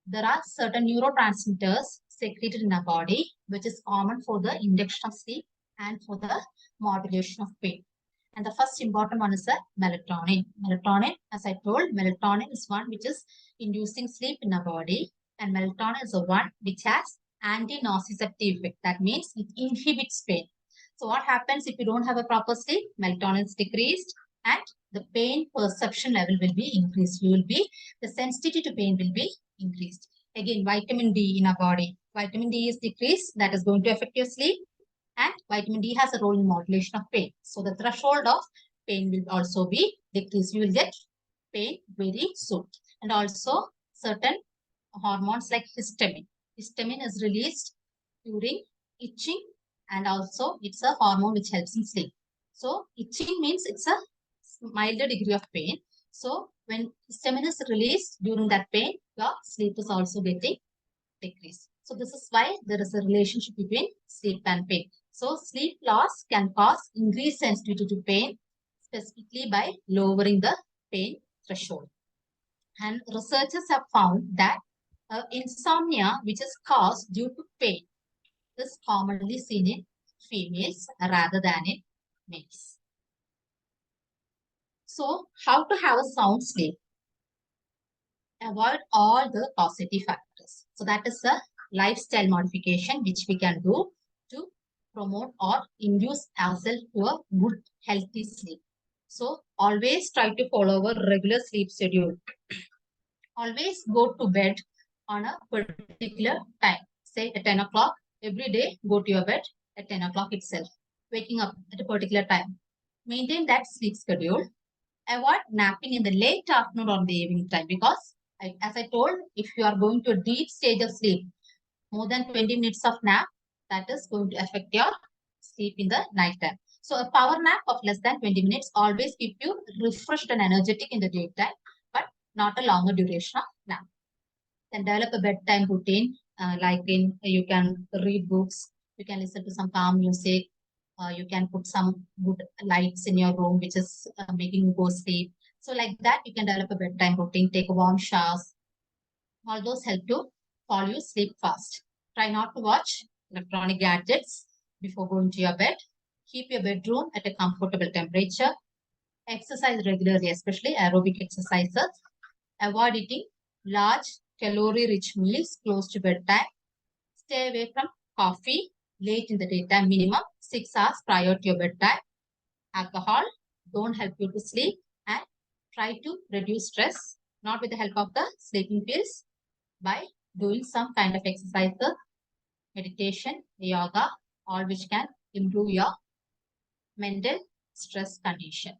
There are certain neurotransmitters secreted in our body, which is common for the induction of sleep and for the modulation of pain. And the first important one is the melatonin. Melatonin, as I told, melatonin is one which is inducing sleep in our body. And melatonin is the one which has anti-nociceptive effect. That means it inhibits pain. So what happens if you don't have a proper sleep? Melatonin is decreased and the pain perception level will be increased. The sensitivity to pain will be increased. Again, vitamin D in our body. Vitamin D is decreased. That is going to affect your sleep. And vitamin D has a role in modulation of pain. So the threshold of pain will also be decreased. You will get pain very soon. And also certain hormones like histamine. Histamine is released during itching, and also it's a hormone which helps in sleep. So itching means it's a milder degree of pain. So when histamine is released during that pain, your sleep is also getting decreased. So this is why there is a relationship between sleep and pain. So sleep loss can cause increased sensitivity to pain, specifically by lowering the pain threshold. And researchers have found that insomnia, which is caused due to pain, is commonly seen in females rather than in males. So how to have a sound sleep? Avoid all the causative factors. So that is a lifestyle modification which we can do to promote or induce ourselves to a good, healthy sleep. So always try to follow a regular sleep schedule. Always go to bed on a particular time. Say at 10 o'clock. Every day, go to your bed at 10 o'clock itself. Waking up at a particular time. Maintain that sleep schedule. Avoid napping in the late afternoon or the evening time, because as I told, if you are going to a deep stage of sleep, more than 20 minutes of nap, that is going to affect your sleep in the night time. So a power nap of less than 20 minutes always keep you refreshed and energetic in the daytime, but not a longer duration of nap. Then develop a bedtime routine, you can read books, you can listen to some calm music, you can put some good lights in your room, which is making you go sleep. So like that, you can develop a bedtime routine, take a warm showers. All those help to fall you sleep fast. Try not to watch electronic gadgets before going to your bed. Keep your bedroom at a comfortable temperature. Exercise regularly, especially aerobic exercises. Avoid eating large calorie-rich meals close to bedtime. Stay away from coffee late in the daytime, minimum 6 hours prior to your bedtime. Alcohol, don't help you to sleep, and try to reduce stress, not with the help of the sleeping pills, by doing some kind of exercises, meditation, yoga, all which can improve your mental stress condition.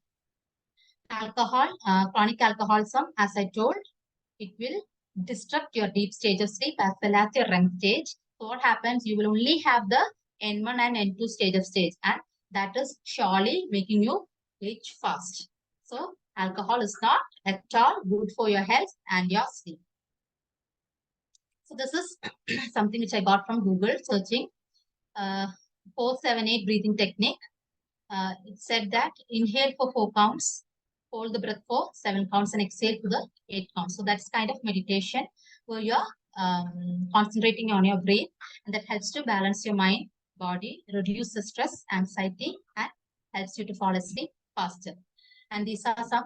Alcohol, chronic alcoholism, as I told, it will disrupt your deep stage of sleep as well as your REM stage. So what happens, you will only have the N1 and N2 stage of stage, and that is surely making you age fast. So alcohol is not at all good for your health and your sleep. So this is something which I got from Google searching 478 breathing technique. It said that inhale for 4 counts, hold the breath for 7 counts, and exhale to the 8 counts. So that's kind of meditation where you're concentrating on your breath, and that helps to balance your mind, body, reduce the stress, anxiety, and helps you to fall asleep faster. And these are some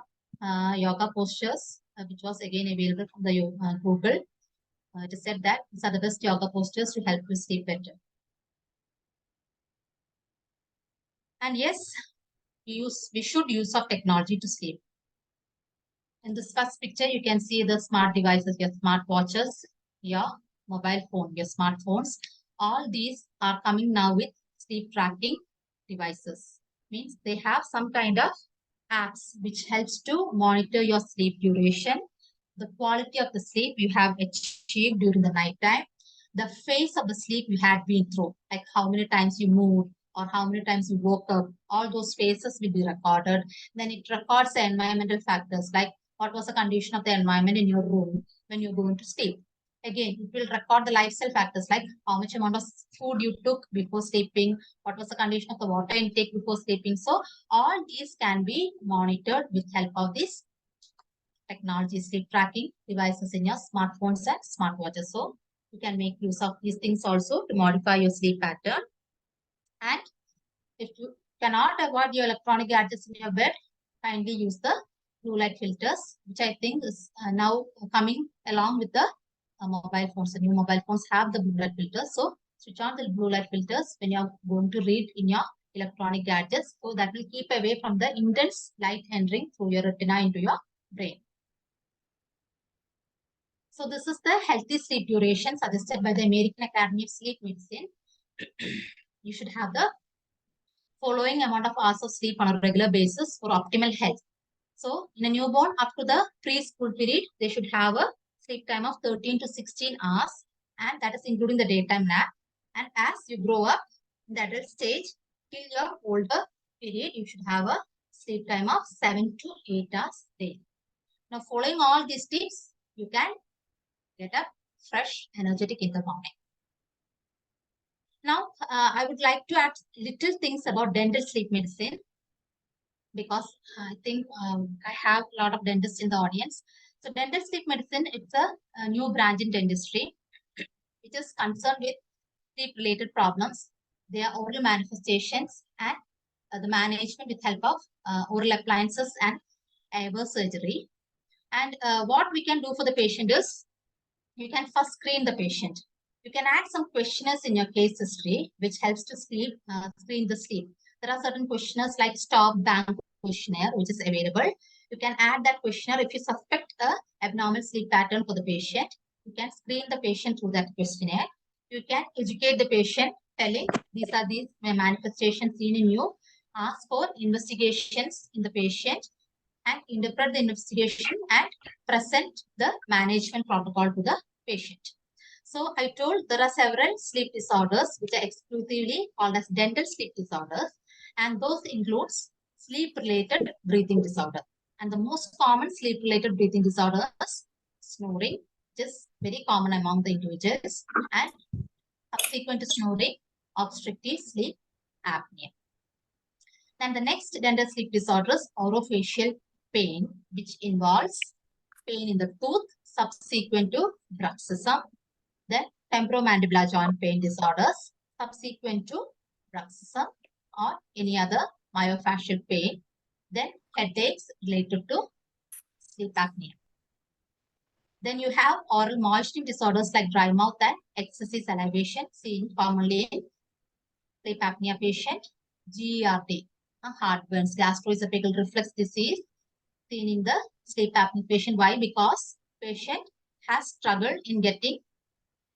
yoga postures, which was again available from the Google. It is said that these are the best yoga postures to help you sleep better. And yes, we should use of technology to sleep. In this first picture, you can see the smart devices, your smart watches, your mobile phone, your smartphones. All these are coming now with sleep tracking devices. Means they have some kind of apps which helps to monitor your sleep duration, the quality of the sleep you have achieved during the night time, the phase of the sleep you had been through, like how many times you moved or how many times you woke up. All those phases will be recorded. Then it records the environmental factors, like what was the condition of the environment in your room when you're going to sleep. Again, it will record the lifestyle factors, like how much amount of food you took before sleeping, what was the condition of the water intake before sleeping. So all these can be monitored with help of this technology sleep tracking devices in your smartphones and smartwatches. So you can make use of these things also to modify your sleep pattern. And if you cannot avoid your electronic gadgets in your bed, kindly use the blue light filters, which I think is now coming along with the mobile phones. The new mobile phones have the blue light filters. So switch on the blue light filters when you're going to read in your electronic gadgets. So that will keep away from the intense light entering through your retina into your brain. So this is the healthy sleep duration suggested by the American Academy of Sleep Medicine. You should have the following amount of hours of sleep on a regular basis for optimal health. So in a newborn up to the preschool period, they should have a sleep time of 13 to 16 hours, and that is including the daytime nap. And as you grow up in the adult stage, till your older period, you should have a sleep time of 7 to 8 hours daily. Now following all these tips, you can get up fresh, energetic in the morning. Now, I would like to add little things about dental sleep medicine, because I think I have a lot of dentists in the audience. So dental sleep medicine, it's a new branch in dentistry, which is concerned with sleep-related problems, their oral manifestations, and the management with help of oral appliances and ever surgery. And what we can do for the patient is, you can first screen the patient. You can add some questionnaires in your case history, which helps to screen the sleep. There are certain questionnaires like Stop Bank questionnaire, which is available. You can add that questionnaire if you suspect a abnormal sleep pattern for the patient. You can screen the patient through that questionnaire. You can educate the patient, telling these are these manifestations seen in you. Ask for investigations in the patient and interpret the investigation and present the management protocol to the patient. So I told there are several sleep disorders which are exclusively called as dental sleep disorders, and those includes sleep-related breathing disorder. And the most common sleep-related breathing disorder is snoring, which is very common among the individuals, and subsequent to snoring, obstructive sleep apnea. Then the next dental sleep disorder is orofacial pain, which involves pain in the tooth subsequent to bruxism. Then temporomandibular joint pain disorders subsequent to bruxism or any other myofascial pain. Then headaches related to sleep apnea. Then you have oral moistening disorders like dry mouth and excessive salivation seen commonly in sleep apnea patient, GERD. Heartburns, gastroesophageal reflux disease seen in the sleep apnea patient. Why? Because patient has struggled in getting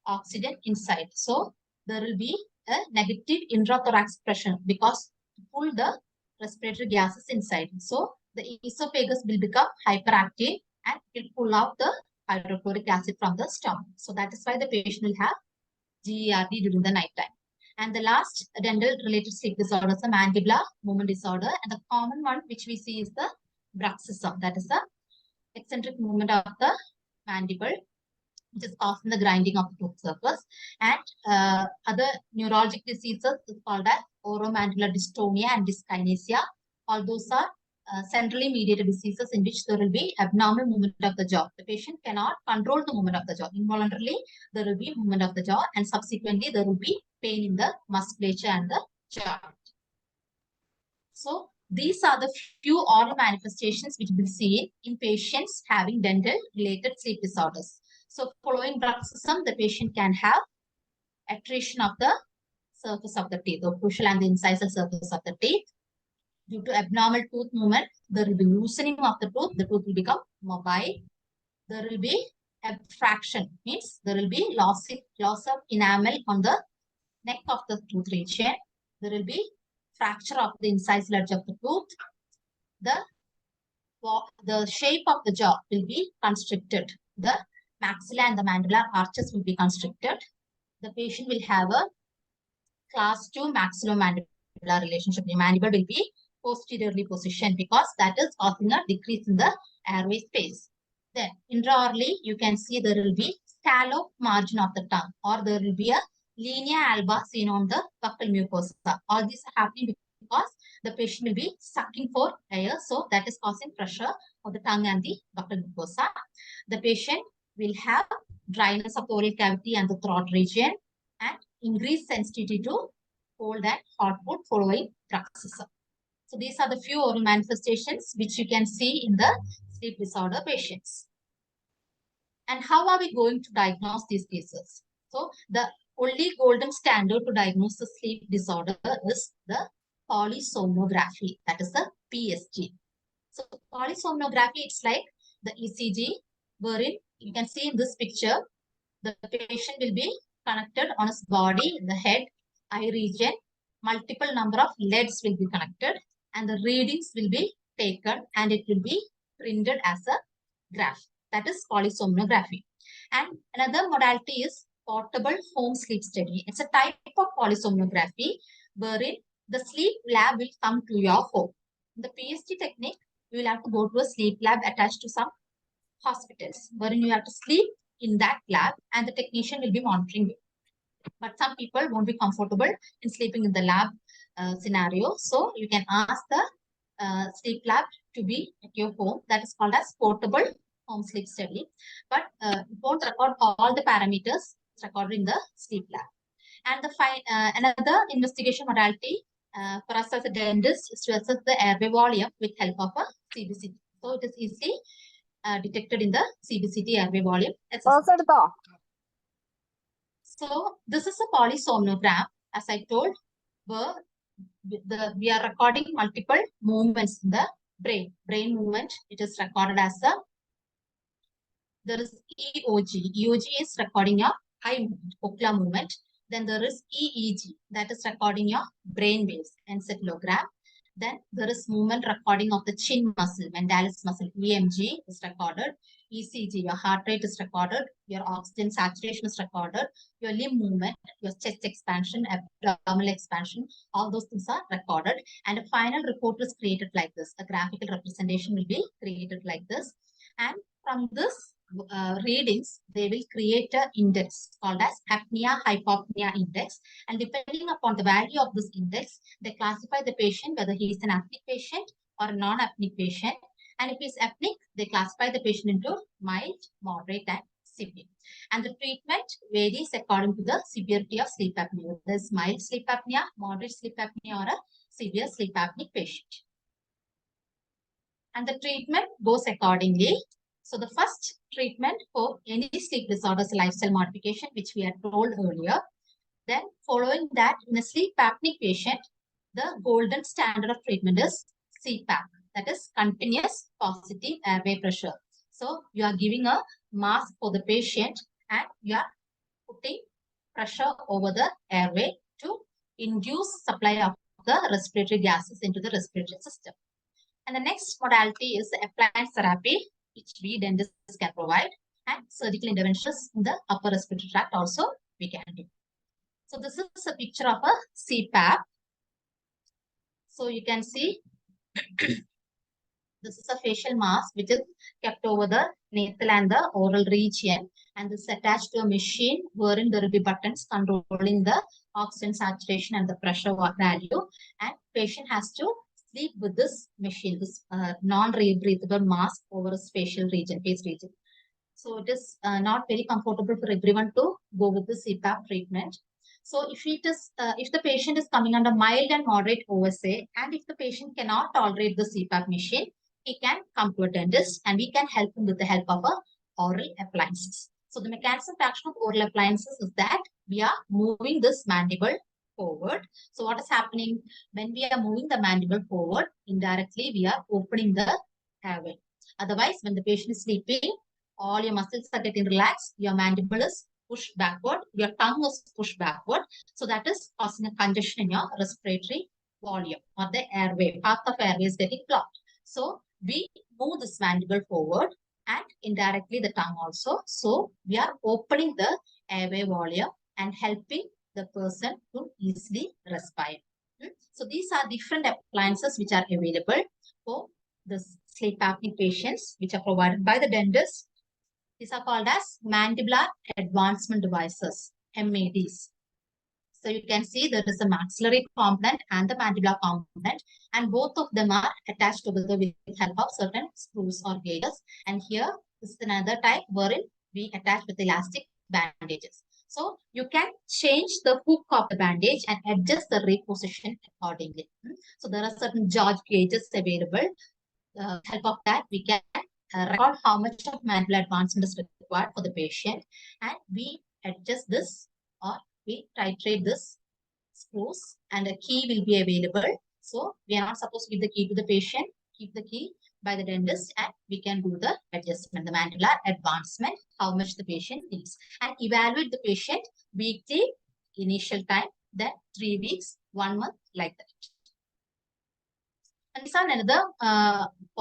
oxygen inside. So there will be a negative intrathorax pressure because to pull the respiratory gases inside. So the esophagus will become hyperactive and will pull out the hydrochloric acid from the stomach. So that is why the patient will have GERD during the night time. And the last dental related sleep disorder is the mandibular movement disorder. And the common one which we see is the bruxism. That is the eccentric movement of the mandible, which is causing the grinding of the tooth surface. And other neurologic diseases is called as oromandibular dystonia and dyskinesia. All those are centrally mediated diseases in which there will be abnormal movement of the jaw. The patient cannot control the movement of the jaw. Involuntarily, there will be movement of the jaw, and subsequently there will be pain in the musculature and the jaw. So these are the few oral manifestations which we see in patients having dental related sleep disorders. So following bruxism, the patient can have attrition of the surface of the teeth, the crucial and the incisal surface of the teeth. Due to abnormal tooth movement, there will be loosening of the tooth will become mobile. There will be abfraction, means there will be loss of enamel on the neck of the tooth region. There will be fracture of the incisal edge of the tooth. The shape of the jaw will be constricted. The maxilla and the mandibular arches will be constricted. The patient will have a class 2 maxillomandibular relationship. The mandible will be posteriorly positioned because that is causing a decrease in the airway space. Then intraorally, you can see there will be scallop margin of the tongue, or there will be a linea alba seen on the buccal mucosa. All these are happening because the patient will be sucking for air, so that is causing pressure of the tongue and the buccal mucosa. The patient will have dryness of the oral cavity and the throat region, and increased sensitivity to cold and hot food following bruxism. So these are the few oral manifestations which you can see in the sleep disorder patients. And how are we going to diagnose these cases? So the only golden standard to diagnose the sleep disorder is the polysomnography, that is the PSG. So polysomnography, it's like the ECG, wherein you can see in this picture, the patient will be connected on his body, the head, eye region. Multiple number of leads will be connected, and the readings will be taken, and it will be printed as a graph. That is polysomnography. And another modality is portable home sleep study. It's a type of polysomnography wherein the sleep lab will come to your home. In the PSG technique, you will have to go to a sleep lab attached to some hospitals, wherein you have to sleep in that lab and the technician will be monitoring you. But some people won't be comfortable in sleeping in the lab scenario. So you can ask the sleep lab to be at your home. That is called as portable home sleep study. But it won't record all the parameters. It's recorded in the sleep lab. And another investigation modality for us as a dentist is to assess the airway volume with help of a CBCT. So it is easily detected in the CBCT airway volume assessment. So this is a polysomnogram, as I told, where we are recording multiple movements in the brain movement. It is recorded as there is EOG. EOG is recording your eye movement, ocular movement. Then there is EEG, that is recording your brain waves, encephalogram. Then there is movement recording of the chin muscle, mendalis muscle, EMG is recorded. ECG, your heart rate is recorded, your oxygen saturation is recorded, your limb movement, your chest expansion, abdominal expansion, all those things are recorded. And a final report is created like this. A graphical representation will be created like this. And from this readings, they will create an index called as apnea-hypopnea index. And depending upon the value of this index, they classify the patient whether he is an apneic patient or a non-apneic patient. And if he is apneic, they classify the patient into mild, moderate, and severe. And the treatment varies according to the severity of sleep apnea. There is mild sleep apnea, moderate sleep apnea, or a severe sleep apneic patient. And the treatment goes accordingly. So the first treatment for any sleep disorder is lifestyle modification, which we had told earlier. Then following that, in a sleep apneic patient, the golden standard of treatment is CPAP, that is continuous positive airway pressure. So you are giving a mask for the patient and you are putting pressure over the airway to induce supply of the respiratory gases into the respiratory system. And the next modality is appliance therapy, which we dentists can provide, and surgical interventions in the upper respiratory tract also we can do. So this is a picture of a CPAP. So you can see this is a facial mask which is kept over the nasal and the oral region, and this is attached to a machine wherein there will be buttons controlling the oxygen saturation and the pressure value, and patient has to sleep with this machine, this non-rebreathable mask over his facial region, face region. So it is not very comfortable for everyone to go with the CPAP treatment. So if the patient is coming under mild and moderate OSA, and if the patient cannot tolerate the CPAP machine, he can come to a dentist and we can help him with the help of a oral appliances. So the mechanism of action of oral appliances is that we are moving this mandible forward. So what is happening when we are moving the mandible forward? Indirectly, we are opening the airway. Otherwise, when the patient is sleeping, all your muscles are getting relaxed, your mandible is pushed backward, your tongue is pushed backward. So that is causing a congestion in your respiratory volume or the airway. Path of airway is getting blocked. So we move this mandible forward and indirectly the tongue also. So we are opening the airway volume and helping the person to easily respire. So these are different appliances which are available for the sleep apnea patients, which are provided by the dentist. These are called as mandibular advancement devices, MADs. So you can see there is a maxillary component and the mandibular component, and both of them are attached together with the help of certain screws or gauges. And here is another type wherein we attach with elastic bandages. So you can change the hook of the bandage and adjust the reposition accordingly. So there are certain gauge gauges available. Help of that, we can record how much of mandibular advancement is required for the patient, and we adjust this or we titrate this screws, and a key will be available. So we are not supposed to give the key to the patient, keep the key by the dentist, and we can do the adjustment, the mandibular advancement, how much the patient needs, and evaluate the patient weekly, initial time, then 3 weeks, 1 month, like that. And these are another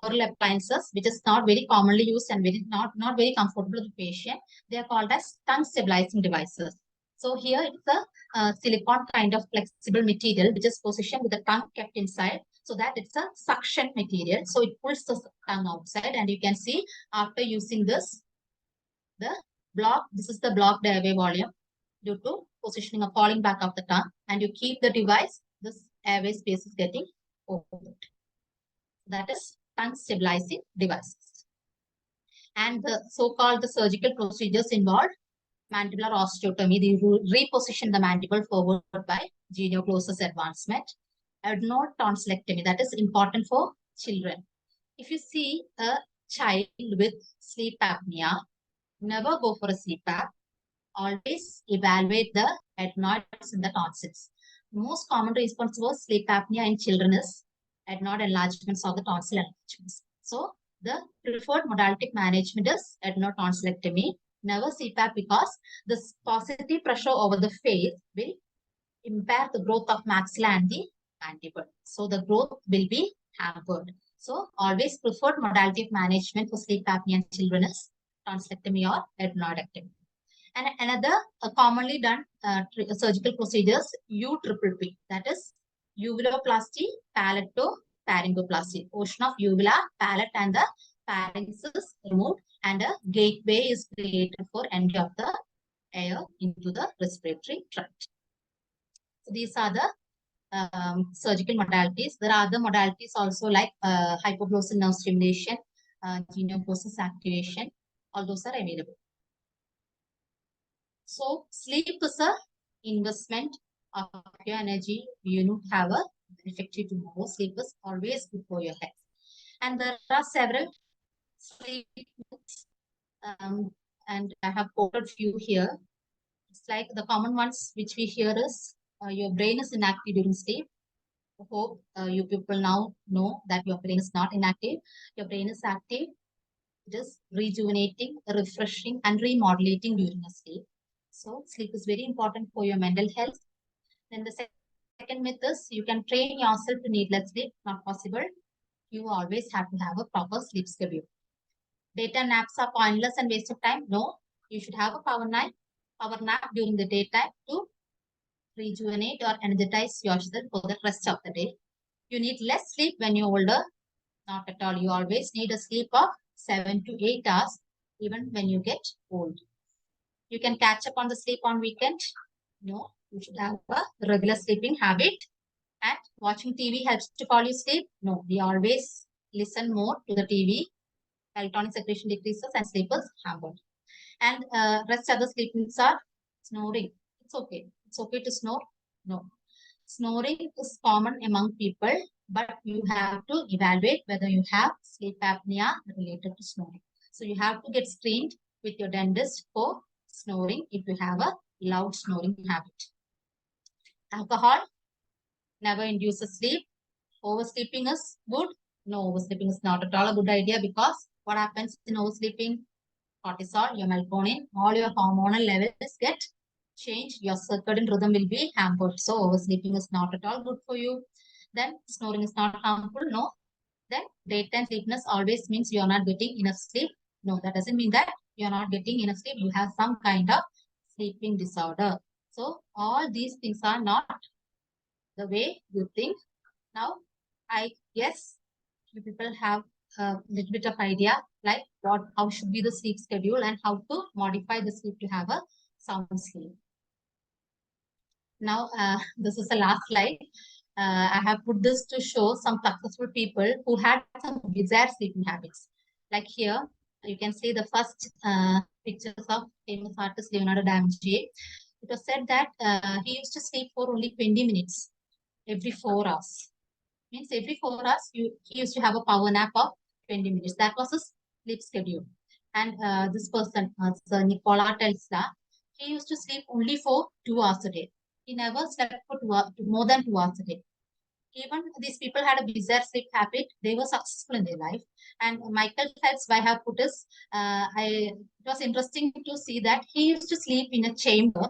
oral appliances which is not very commonly used and not very comfortable to the patient. They are called as tongue stabilizing devices. So here it's a silicone kind of flexible material which is positioned with the tongue kept inside, so that it's a suction material. So it pulls the tongue outside, and you can see after using this, this is the blocked airway volume due to positioning or falling back of the tongue, and you keep the device, this airway space is getting opened. That is tongue stabilizing devices. And the so-called surgical procedures involved mandibular osteotomy. They reposition the mandible forward by genioglossus advancement. Adenoid tonsillectomy, that is important for children. If you see a child with sleep apnea, never go for a CPAP. Always evaluate the adenoids in the tonsils. The most common response for sleep apnea in children is adenoid enlargements of the tonsil enlargements. So the preferred modality of management is adenoid tonsillectomy. Never CPAP, because this positive pressure over the face will impair the growth of maxilla and the mandible. So the growth will be hampered. So always preferred modality of management for sleep apnea in children is tonsillectomy or adenoidectomy. And another commonly done surgical procedures, UPPP, that is uvuloplasty, paletopharyngoplasty. Portion of uvula, palate, and the pharynx is removed, and a gateway is created for entry of the air into the respiratory tract. So these are the surgical modalities. There are other modalities also like hypoglossal nerve stimulation, genioglossus activation. All those are available. So sleep is a investment of your energy. You need to have a effective tomorrow. Sleep is always before your head. And there are several sleep myths, and I have quoted few here. It's like the common ones which we hear is your brain is inactive during sleep. hope you people now know that your brain is not inactive. Your brain is active. It is rejuvenating, refreshing, and remodulating during a sleep. So sleep is very important for your mental health. Then the second myth is you can train yourself to need less sleep. Not possible. You always have to have a proper sleep schedule. Daytime naps are pointless and waste of time. No, you should have a power nap during the daytime to rejuvenate or energize yourself for the rest of the day. You need less sleep when you're older. Not at all. You always need a sleep of 7 to 8 hours, even when you get old. You can catch up on the sleep on weekend. No, you should have a regular sleeping habit. And watching TV helps to fall asleep. No, we always listen more to the TV. Melatonin secretion decreases and sleep is hampered. And rest other sleepings are snoring. It's okay. It's okay to snore. No. Snoring is common among people, but you have to evaluate whether you have sleep apnea related to snoring. So you have to get screened with your dentist for snoring if you have a loud snoring habit. Alcohol never induces sleep. Oversleeping is good. No, oversleeping is not at all a good idea because what happens in oversleeping? Cortisol, your melatonin, all your hormonal levels get changed. Your circadian rhythm will be hampered. So oversleeping is not at all good for you. Then snoring is not harmful. No. Then daytime sleepiness always means you are not getting enough sleep. No, that doesn't mean that you are not getting enough sleep. You have some kind of sleeping disorder. So all these things are not the way you think. Now, I guess you people have a little bit of idea like how should be the sleep schedule and how to modify the sleep to have a sound sleep. Now, this is the last slide. I have put this to show some successful people who had some bizarre sleeping habits. Like here, you can see the first pictures of famous artist Leonardo da Vinci. It was said that he used to sleep for only 20 minutes every 4 hours. Means every 4 hours, he used to have a power nap of 20 minutes. That was his sleep schedule. And this person, Sir Nikola Tesla, he used to sleep only for 2 hours a day. He never slept for more than 2 hours a day. Even these people had a bizarre sleep habit. They were successful in their life. And Michael Phelps, I have put this, it was interesting to see that he used to sleep in a chamber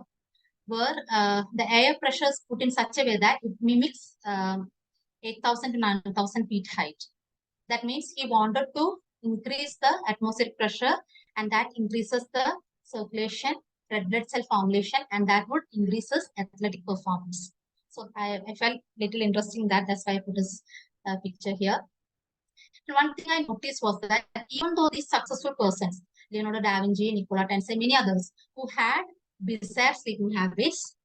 where the air pressure is put in such a way that it mimics 8,000 to 9,000 feet height. That means he wanted to increase the atmospheric pressure, and that increases the circulation, red blood cell formulation, and that would increase his athletic performance. So I felt little interesting that's why I put this picture here. And one thing I noticed was that even though these successful persons, Leonardo da Vinci, Nikola Tesla, many others who had bizarre sleeping habits,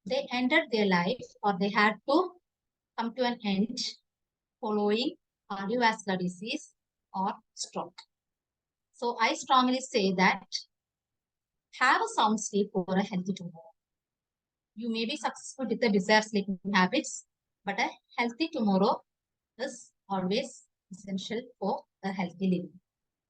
they ended their life or they had to come to an end following cardiovascular disease or stroke. So I strongly say that have a sound sleep for a healthy tomorrow. You may be successful with the bizarre sleeping habits, but a healthy tomorrow is always essential for a healthy living.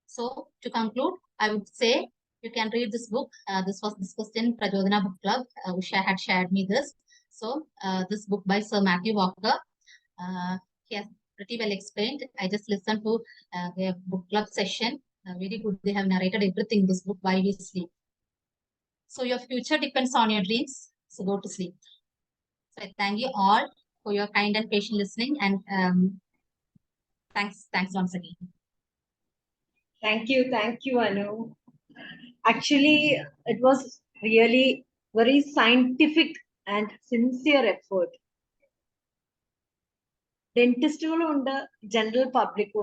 So to conclude, I would say you can read this book. This was discussed in Prajodhana Book Club. Usha had shared me this. So this book by Sir Matthew Walker, he has pretty well explained. I just listened to their book club session. Very good. They have narrated everything in this book, Why We Sleep. So your future depends on your dreams. So go to sleep. So I thank you all for your kind and patient listening, and thanks once again. Thank you, Anu. Actually, it was really very scientific and sincere effort. Dentists and general public,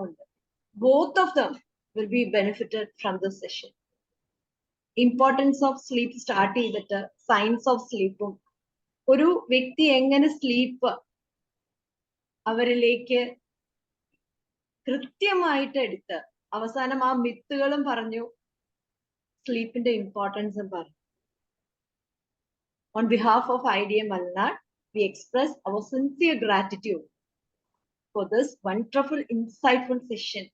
both of them will be benefited from this session. Importance of sleep start ചെയ്തിട്ട് science of sleep. ഒരു വ്യക്തി എങ്ങനെ sleep അവരിലേക്ക് കൃത്യമായിട്ട് എടുത്ത് അവസാനം ആ മിത്തുകളും പറഞ്ഞു, സ്ലീപ്പിന്റെ ഇമ്പോർട്ടൻസും പറഞ്ഞു. On behalf of IDM Malanadu, we express our sincere gratitude for this wonderful, insightful session.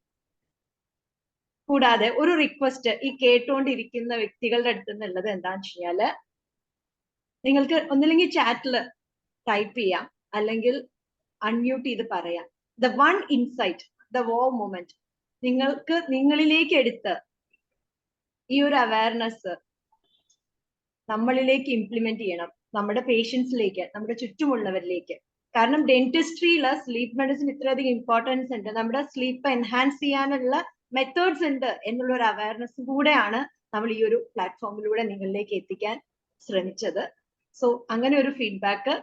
കൂടാതെ ഒരു റിക്വസ്റ്റ് ഈ കേട്ടുകൊണ്ടിരിക്കുന്ന വ്യക്തികളുടെ അടുത്ത് നിന്നുള്ളത് എന്താണെന്ന് വെച്ച് കഴിഞ്ഞാല് നിങ്ങൾക്ക് ഒന്നില്ലെങ്കിൽ ചാറ്റിൽ ടൈപ്പ് ചെയ്യാം, അല്ലെങ്കിൽ അൺമ്യൂട്ട് ചെയ്ത് പറയാം. ദ വൺ ഇൻസൈറ്റ്, ദ വോ മൊമെന്റ് നിങ്ങളിലേക്ക് എടുത്ത് ഈ ഒരു അവയർനെസ് നമ്മളിലേക്ക് ഇംപ്ലിമെന്റ് ചെയ്യണം, നമ്മുടെ പേഷ്യൻസിലേക്ക്, നമ്മുടെ ചുറ്റുമുള്ളവരിലേക്ക്. കാരണം ഡെന്റിസ്ട്രിയില് സ്ലീപ്പ് മെഡിസിൻ ഇത്രയധികം ഇമ്പോർട്ടൻസ് ഉണ്ട്, നമ്മുടെ സ്ലീപ്പ് എൻഹാൻസ് ചെയ്യാനുള്ള മെത്തേഡ്സ് ഉണ്ട് എന്നുള്ള ഒരു അവയർനെസ് കൂടെയാണ് നമ്മൾ ഈ ഒരു പ്ലാറ്റ്ഫോമിലൂടെ നിങ്ങളിലേക്ക് എത്തിക്കാൻ ശ്രമിച്ചത്. സോ അങ്ങനെ ഒരു ഫീഡ്ബാക്ക്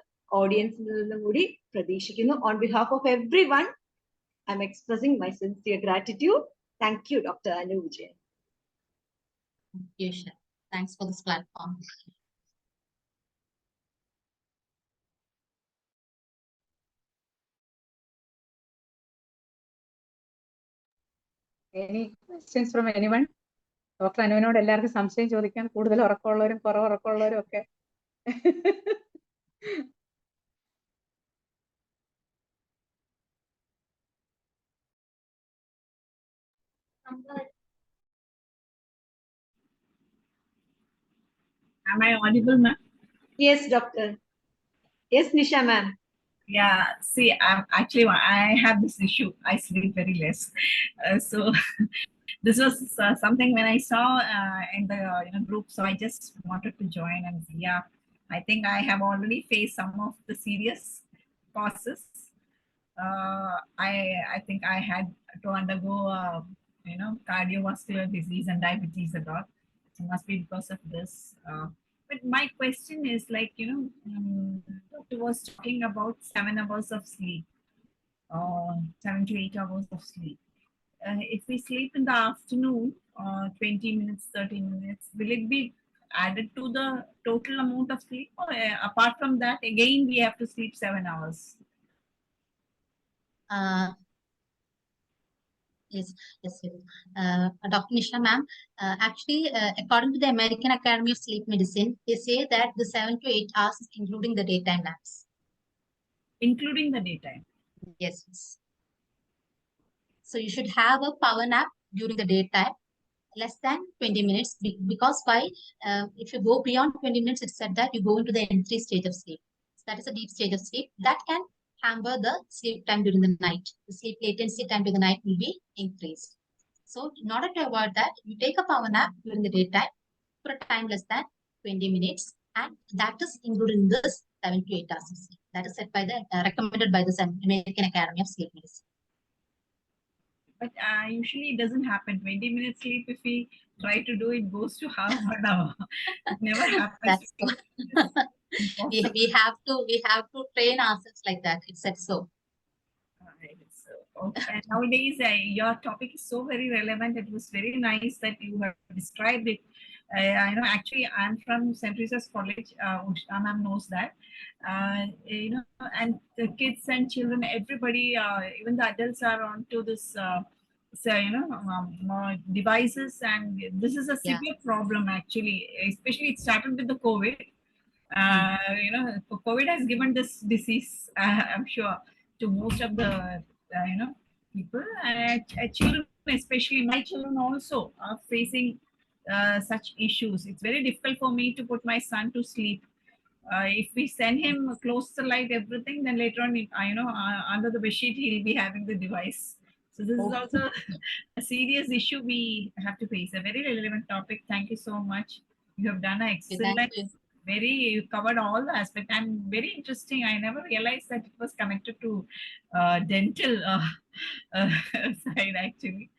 ഓഡിയൻസിൽ നിന്നും കൂടി പ്രതീക്ഷിക്കുന്നു. On behalf of everyone, I'm expressing my sincere gratitude. Thank you doctor Anu Vijayan. Thanks for this platform. Any questions from anyone? Doctor അനുവിനോട് എല്ലാവർക്കും സംശയം ചോദിക്കാൻ, കൂടുതൽ ഉറക്കമുള്ളവരും കുറവ് ഉറക്കമുള്ളവരും ഒക്കെ. Am I audible, ma'am? Yes, doctor. Yes, Nisha ma'am. Yeah, see, I have this issue. I sleep very less. So this was something when I saw in the group, so I just wanted to join, and yeah, I think I have already faced some of the serious causes. I think I had to undergo cardiovascular disease and diabetes and all. So it must be because of this. But my question is, like, doctor was talking about 7 hours of sleep, 7 to 8 hours of sleep. If we sleep in the afternoon, 20 minutes, 30 minutes, will it be added to the total amount of sleep? Or apart from that, again, we have to sleep 7 hours? Yes. Dr. Nisha ma'am, actually, according to the American Academy of Sleep Medicine, they say that the 7 to 8 hours is including the daytime naps. Including the daytime? Yes. So you should have a power nap during the daytime, less than 20 minutes. Because why? If you go beyond 20 minutes, it's said that you go into the N3 stage of sleep. So that is a deep stage of sleep that can hamper the sleep time during the night. The sleep latency time during the night will be increased. So in order to avoid that, you take a power nap during the daytime for a time less than 20 minutes, and that is included in this 7 to 8 hours of sleep. That is set by the recommended by the American Academy of Sleep Medicine. But usually it doesn't happen. 20 minutes sleep, if we try to do it, goes to half an hour. It never happens. That's we have to train ourselves like that. It's said so. Okay. And nowadays, your topic is so very relevant. It was very nice that you have described it. I know, actually, I'm from St. Teresa's College. Ushna ma'am knows that. And the kids and children, everybody, even the adults are onto this, devices, and this is a severe problem, actually. Especially, it started with the COVID. COVID has given this disease, I'm sure, to most of the people, and children, especially my children also are facing such issues. It's very difficult for me to put my son to sleep. If we send him close to light, everything, then later on, under the bedsheet, he'll be having the device. So this is also a serious issue we have to face. A very relevant topic. Thank you so much. You have done an excellent. You covered all the aspects, and very interesting. I never realized that it was connected to dental side, actually.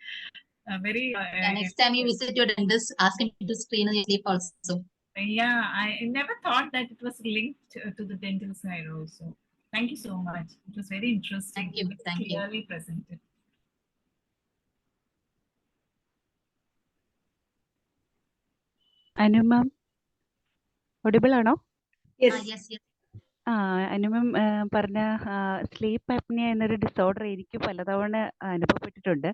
Next time you visit your dentist, ask him to screen your sleep also. Yeah, I never thought that it was linked to the dental side also. Thank you so much. It was very interesting. Thank you. Clearly presented. Anu ma'am, audible ആണോ? Yes. Anu മാം പറഞ്ഞ sleep apnea എന്നൊരു disorder എനിക്ക് പലതവണ അനുഭവപ്പെട്ടിട്ടുണ്ട്.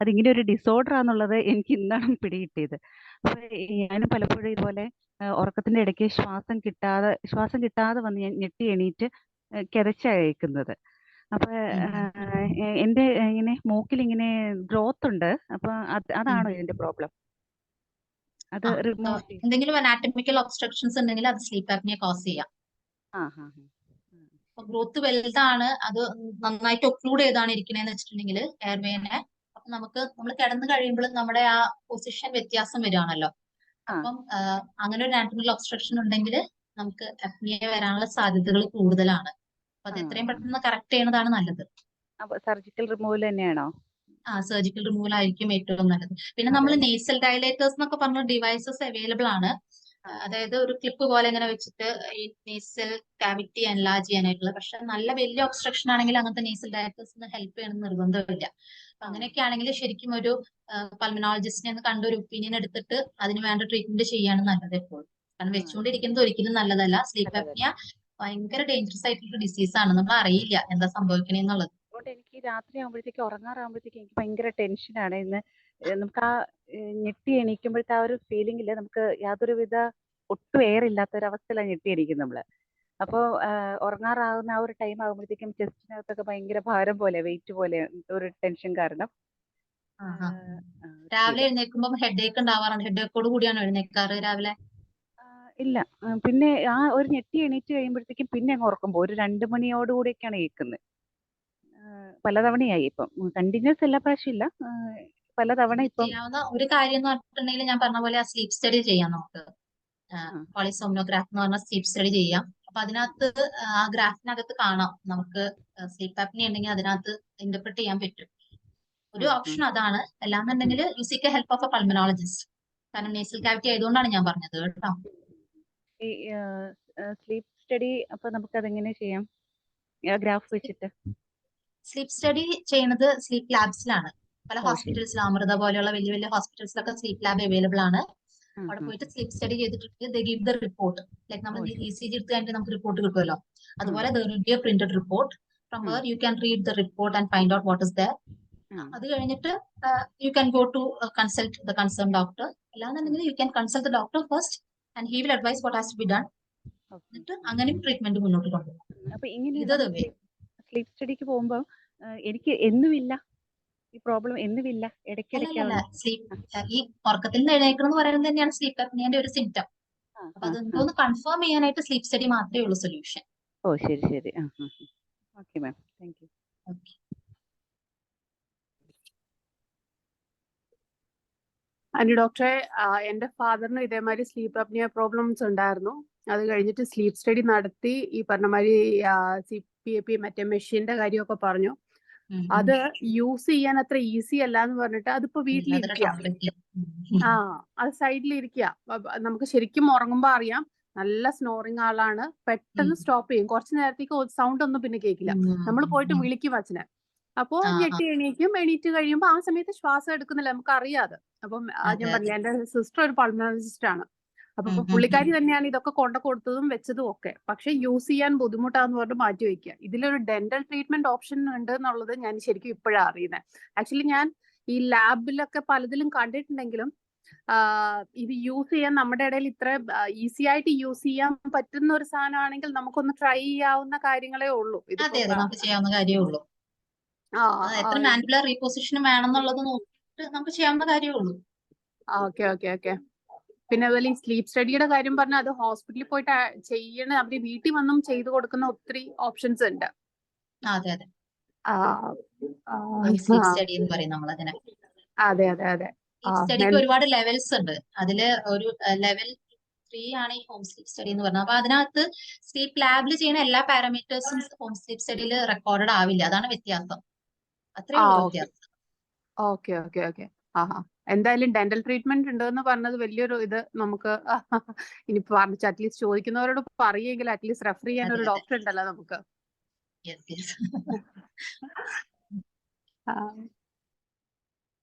അതിങ്ങനെ ഒരു disorder ആണെന്നുള്ളത് എനിക്ക് ഇന്നാണ് പിടികിട്ടിയത്. അപ്പോൾ ഞാനും പലപ്പോഴും ഇതുപോലെ ഉറക്കത്തിന്റെ ഇടയ്ക്ക് ശ്വാസം കിട്ടാതെ വന്ന് ഞാൻ ഞെട്ടി എണീറ്റ് കിതച്ചയക്കുന്നത്. അപ്പൊ എന്റെ ഇങ്ങനെ മൂക്കിൽ ഇങ്ങനെ ഗ്രോത്ത് ഉണ്ട്. അപ്പൊ അതാണോ ഇതിന്റെ പ്രോബ്ലം? അത് എന്തെങ്കിലും അനാറ്റമിക്കൽ ഒബ്സ്ട്രക്ഷൻസ് ഉണ്ടെങ്കിൽ അത് സ്ലീപ്പ് ആപ്നിയ കോസ് ചെയ്യാം. ഗ്രോത്ത് വലുതാണ്, അത് നന്നായിട്ട് ഒക്ലൂഡ് ചെയ്താണ് ഇരിക്കണേന്ന് വെച്ചിട്ടുണ്ടെങ്കിൽ എയർവേനെ, അപ്പൊ നമ്മൾ കിടന്നു കഴിയുമ്പോൾ നമ്മുടെ ആ പൊസിഷൻ വ്യത്യാസം വരികയാണല്ലോ. അപ്പം അങ്ങനെ ഒരു ആന്റിനൽ ഒബ്സ്ട്രക്ഷൻ ഉണ്ടെങ്കിൽ നമുക്ക് അപ്നിയ വരാനുള്ള സാധ്യതകൾ കൂടുതലാണ്. അപ്പൊ അത് എത്രയും പെട്ടെന്ന് കറക്റ്റ് ചെയ്യണതാണ് നല്ലത്. സർജിക്കൽ റിമൂവൽ തന്നെയാണോ? സർജിക്കൽ റിമൂവൽ ആയിരിക്കും ഏറ്റവും നല്ലത്. പിന്നെ നമ്മൾ നേസൽ ഡയലേറ്റേഴ്സ് എന്നൊക്കെ പറഞ്ഞ ഡിവൈസസ് അവൈലബിൾ ആണ്. അതായത് ഒരു ക്ലിപ്പ് പോലെ ഇങ്ങനെ വെച്ചിട്ട് ഈ നേസൽ കാവിറ്റി എൻലാർജ് ചെയ്യാനായിട്ടുള്ള. പക്ഷെ നല്ല വലിയ ഒബ്സ്ട്രക്ഷൻ ആണെങ്കിൽ അങ്ങനത്തെ നേസൽ ഡയലേറ്റേഴ്സിന് ഹെൽപ്പ് ചെയ്യണമെന്ന് നിർബന്ധമില്ല. അങ്ങനെയൊക്കെ ആണെങ്കിൽ ശരിക്കും ഒരു പൾമനോളജിസ്റ്റിനെ ഒന്ന് കണ്ട് ഒരു ഒപ്പീനിയൻ എടുത്തിട്ട് അതിന് വേണ്ട ട്രീറ്റ്മെന്റ് ചെയ്യാണ് നല്ലത് എപ്പോഴും. കാരണം വെച്ചുകൊണ്ടിരിക്കുന്നത് ഒരിക്കലും നല്ലതല്ല. സ്ലീപ്പ് അപ്നിയ ഭയങ്കര ഡേഞ്ചറസ് ആയിട്ടുള്ള ഡിസീസ് ആണ്. നമ്മൾ അറിയില്ല എന്താ സംഭവിക്കണേന്നുള്ളത്. അതുകൊണ്ട് എനിക്ക് രാത്രി ആകുമ്പോഴത്തേക്ക് ഉറങ്ങാറാകുമ്പോഴത്തേക്ക് എനിക്ക് ഭയങ്കര ടെൻഷനാണ്. ഇന്ന് നമുക്ക് ആ ഞെട്ടി എണീക്കുമ്പോഴത്തെ ആ ഒരു ഫീലിംഗ് ഇല്ല, നമുക്ക് യാതൊരുവിധ ഒട്ടും എയർ ഇല്ലാത്ത ഒരു അവസ്ഥയിലാണ് ഞെട്ടി എണീക്കും നമ്മള്. അപ്പോൾ ഉറങ്ങാറാകുന്ന ആ ഒരു ടൈം ആകുമ്പോഴത്തേക്കും ചെസ്റ്റിനകത്തൊക്കെ ഭയങ്കര ഭാരം പോലെ, വെയിറ്റ് പോലെ ഒരു ടെൻഷൻ കാരണം. രാവിലെ എഴുന്നേൽക്കുമ്പോൾ ഹെഡ് ഏക്ക് ഉണ്ടാവാറുണ്ട്. ഹെഡ് ഏക്കോട് കൂടിയാണ് എഴുന്നേൽക്കാറ് രാവിലെ? ഇല്ല, പിന്നെ ആ ഒരു ഞെട്ടി എണീറ്റ് കഴിയുമ്പോഴത്തേക്കും പിന്നെ അങ്ങ് ഉറക്കുമ്പോൾ ഒരു 2 മണിയോടുകൂടിയൊക്കെയാണ് ഏക്കുന്നത്. പലതവണയായി ഇപ്പം, കണ്ടിന്യൂസ് എല്ലാ പ്രാവശ്യം ഇല്ല, പലതവണ ഇപ്പം. ചെയ്യാവുന്ന ഒരു കാര്യം എന്ന് പറഞ്ഞിട്ടുണ്ടെങ്കിൽ ഞാൻ പറഞ്ഞ പോലെ ആ സ്ലീപ്പ് സ്റ്റഡി ചെയ്യാം. നമുക്ക് പോളിസോംനോഗ്രാഫ് എന്ന് പറഞ്ഞ സ്ലീപ്പ് സ്റ്റഡി ചെയ്യാം. അപ്പൊ അതിനകത്ത് ആ ഗ്രാഫിനകത്ത് കാണാം നമുക്ക് സ്ലീപ്പ് ആപ്നിയ ഉണ്ടെങ്കിൽ അതിനകത്ത് ഇന്റർപ്രറ്റ് ചെയ്യാൻ പറ്റും. ഒരു ഓപ്ഷൻ അതാണ്. അല്ലാന്നുണ്ടെങ്കിൽ U seek help of A pulmonologist. കാരണം നേസൽ കാവിറ്റി ആയതുകൊണ്ടാണ് ഞാൻ പറഞ്ഞത് കേട്ടോ. ഈ സ്ലീപ്പ് സ്റ്റഡി അപ്പൊ നമുക്ക് അതെങ്ങനെ ചെയ്യാം ഗ്രാഫ് വെച്ചിട്ട്? സ്ലീപ്പ് സ്റ്റഡി ചെയ്യുന്നത് സ്ലീപ്പ് ലാബ്സിലാണ്. പല ഹോസ്പിറ്റൽസിലും അമൃത പോലെയുള്ള വലിയ വലിയ ഹോസ്പിറ്റൽസിലൊക്കെ സ്ലീപ്പ് ലാബ് അവൈലബിൾ ആണ്. അവിടെ പോയിട്ട് സ്ലീപ്പ് സ്റ്റഡി ചെയ്തിട്ട് ദേ ഗിവ് ദ റിപ്പോർട്ട്. ലൈക്ക് നമ്മൾ ECG എടുത്ത് കഴിഞ്ഞിട്ട് നമുക്ക് റിപ്പോർട്ട് കിട്ടുമല്ലോ, അതുപോലെ there will be a printed report from where you can read the report and find out what is there. അത് കഴിഞ്ഞിട്ട് you can go to consult the concerned doctor. അല്ലാന്നുണ്ടെങ്കിൽ you can consult the doctor first and he will advise what has to be done. എന്നിട്ട് അങ്ങനെയും treatment മുന്നോട്ട് കൊണ്ടുപോകും. അപ്പൊ ഇങ്ങനെ sleep സ്റ്റഡിക്ക് പോകുമ്പോൾ എനിക്ക് എന്നുമില്ല ഈ പ്രോബ്ലം, എന്നുമില്ല, ഇടയ്ക്കിടയ്ക്കാണ്. ഈ ഉറക്കത്തിൽ നിന്ന് എഴുന്നേക്കണം എന്ന് പറയുന്നത് തന്നെയാണ് സ്ലീപ്പ് അപ്നിയന്റെ ഒരു സിംറ്റം. അപ്പൊ അതെന്തോന്ന് കൺഫേം ചെയ്യാനായിട്ട് സ്ലീപ്പ് സ്റ്റഡി മാത്രമേ ഉള്ളൂ സൊല്യൂഷൻ. ഓ ശരി ശരി. Okay ma'am, thank you. Anu ഡോക്ടറെ, എൻ്റെ ഫാദറിന് ഇതേമാതിരി സ്ലീപ്പ് അപ്നിയ പ്രോബ്ലംസ് ഉണ്ടായിരുന്നു. അത് കഴിഞ്ഞിട്ട് സ്ലീപ്പ് സ്റ്റഡി നടത്തി ഈ പറഞ്ഞമാതിരി CPAP മറ്റേ മെഷീന്റെ കാര്യമൊക്കെ പറഞ്ഞു. അത് യൂസ് ചെയ്യാൻ അത്ര ഈസി അല്ല എന്ന് പറഞ്ഞിട്ട് അതിപ്പോ വീട്ടിലിരിക്കുക. അത് സൈഡിലിരിക്കുക. നമുക്ക് ശരിക്കും ഉറങ്ങുമ്പോ അറിയാം നല്ല സ്നോറിങ് ആളാണ്. പെട്ടെന്ന് സ്റ്റോപ്പ് ചെയ്യും. കുറച്ചു നേരത്തേക്ക് സൗണ്ട് ഒന്നും പിന്നെ കേൾക്കില്ല. നമ്മൾ പോയിട്ട് വിളിക്കും അച്ഛനെ. അപ്പോ ഞെട്ടി എണീക്കും. എണീറ്റ് കഴിയുമ്പോ ആ സമയത്ത് ശ്വാസം എടുക്കുന്നില്ല, നമുക്ക് അറിയാതെ. അപ്പം ഞാൻ പറഞ്ഞു, എന്റെ സിസ്റ്റർ ഒരു പൾമനോളജിസ്റ്റ് ആണ്. അപ്പൊ പുള്ളിക്കാരി തന്നെയാണ് ഇതൊക്കെ കൊടുത്തതും വെച്ചതും ഒക്കെ. പക്ഷെ യൂസ് ചെയ്യാൻ ബുദ്ധിമുട്ടാന്ന് പറഞ്ഞിട്ട് മാറ്റി വെക്കുക. ഇതിലൊരു ഡെന്റൽ ട്രീറ്റ്മെന്റ് ഓപ്ഷൻ ഉണ്ട് എന്നുള്ളത് ഞാൻ ശരിക്കും ഇപ്പോഴാണ് അറിയുന്നത്. ആക്ച്വലി ഞാൻ ഈ ലാബിലൊക്കെ പലതിലും കണ്ടിട്ടുണ്ടെങ്കിലും ഇത് യൂസ് ചെയ്യാൻ നമ്മുടെ ഇടയിൽ ഇത്ര ഈസി ആയിട്ട് യൂസ് ചെയ്യാൻ പറ്റുന്ന ഒരു സാധനമാണെങ്കിൽ നമുക്കൊന്ന് ട്രൈ ചെയ്യാവുന്ന കാര്യങ്ങളേ ഉള്ളൂ. നമുക്ക് ചെയ്യാവുന്ന കാര്യമേ ഉള്ളൂ. എത്ര മാൻഡിബുലർ റീപൊസിഷൻ വേണമെന്നുള്ളത് നോക്കിയിട്ട് നമുക്ക് ചെയ്യാവുന്ന കാര്യമേ ഉള്ളൂ. ഓക്കെ. പിന്നെ അതുപോലെ ഈ സ്ലീപ്പ് സ്റ്റഡിയുടെ കാര്യം പറഞ്ഞാൽ അത് ഹോസ്പിറ്റലിൽ പോയിട്ട് ചെയ്യണ, അവര് വീട്ടിൽ വന്നും ചെയ്തു കൊടുക്കുന്ന ഒത്തിരി ഓപ്ഷൻസ് ഉണ്ട്. അതെ. സ്റ്റഡിക്ക് ഒരുപാട് ലെവൽസ് ഉണ്ട്. അതില് ഒരു ലെവൽ 3 ആണ് ഈ ഹോം സ്ലീപ്പ് സ്റ്റഡി എന്ന് പറഞ്ഞത്. അപ്പൊ അതിനകത്ത് സ്ലീപ്പ് ലാബിൽ ചെയ്യുന്ന എല്ലാ പാരാമീറ്റേഴ്സും ഹോം സ്ലീപ്പ് സ്റ്റഡിയിൽ റെക്കോർഡഡ് ആവില്ല. അതാണ് വ്യത്യാസം. അത്രേ ഉള്ളൂ വ്യത്യാസം. ഓക്കെ. എന്തായാലും ഡെന്റൽ ട്രീറ്റ്മെന്റ് ഉണ്ടെന്ന് പറഞ്ഞത് വലിയൊരു ഇത്. നമുക്ക് ഇനി അറ്റ്ലീസ്റ്റ് ചോദിക്കുന്നവരോട് പറയുമെങ്കിൽ അറ്റ്ലീസ്റ്റ് റെഫർ ചെയ്യാൻ ഒരു ഡോക്ടർ ഉണ്ടല്ലോ നമുക്ക്.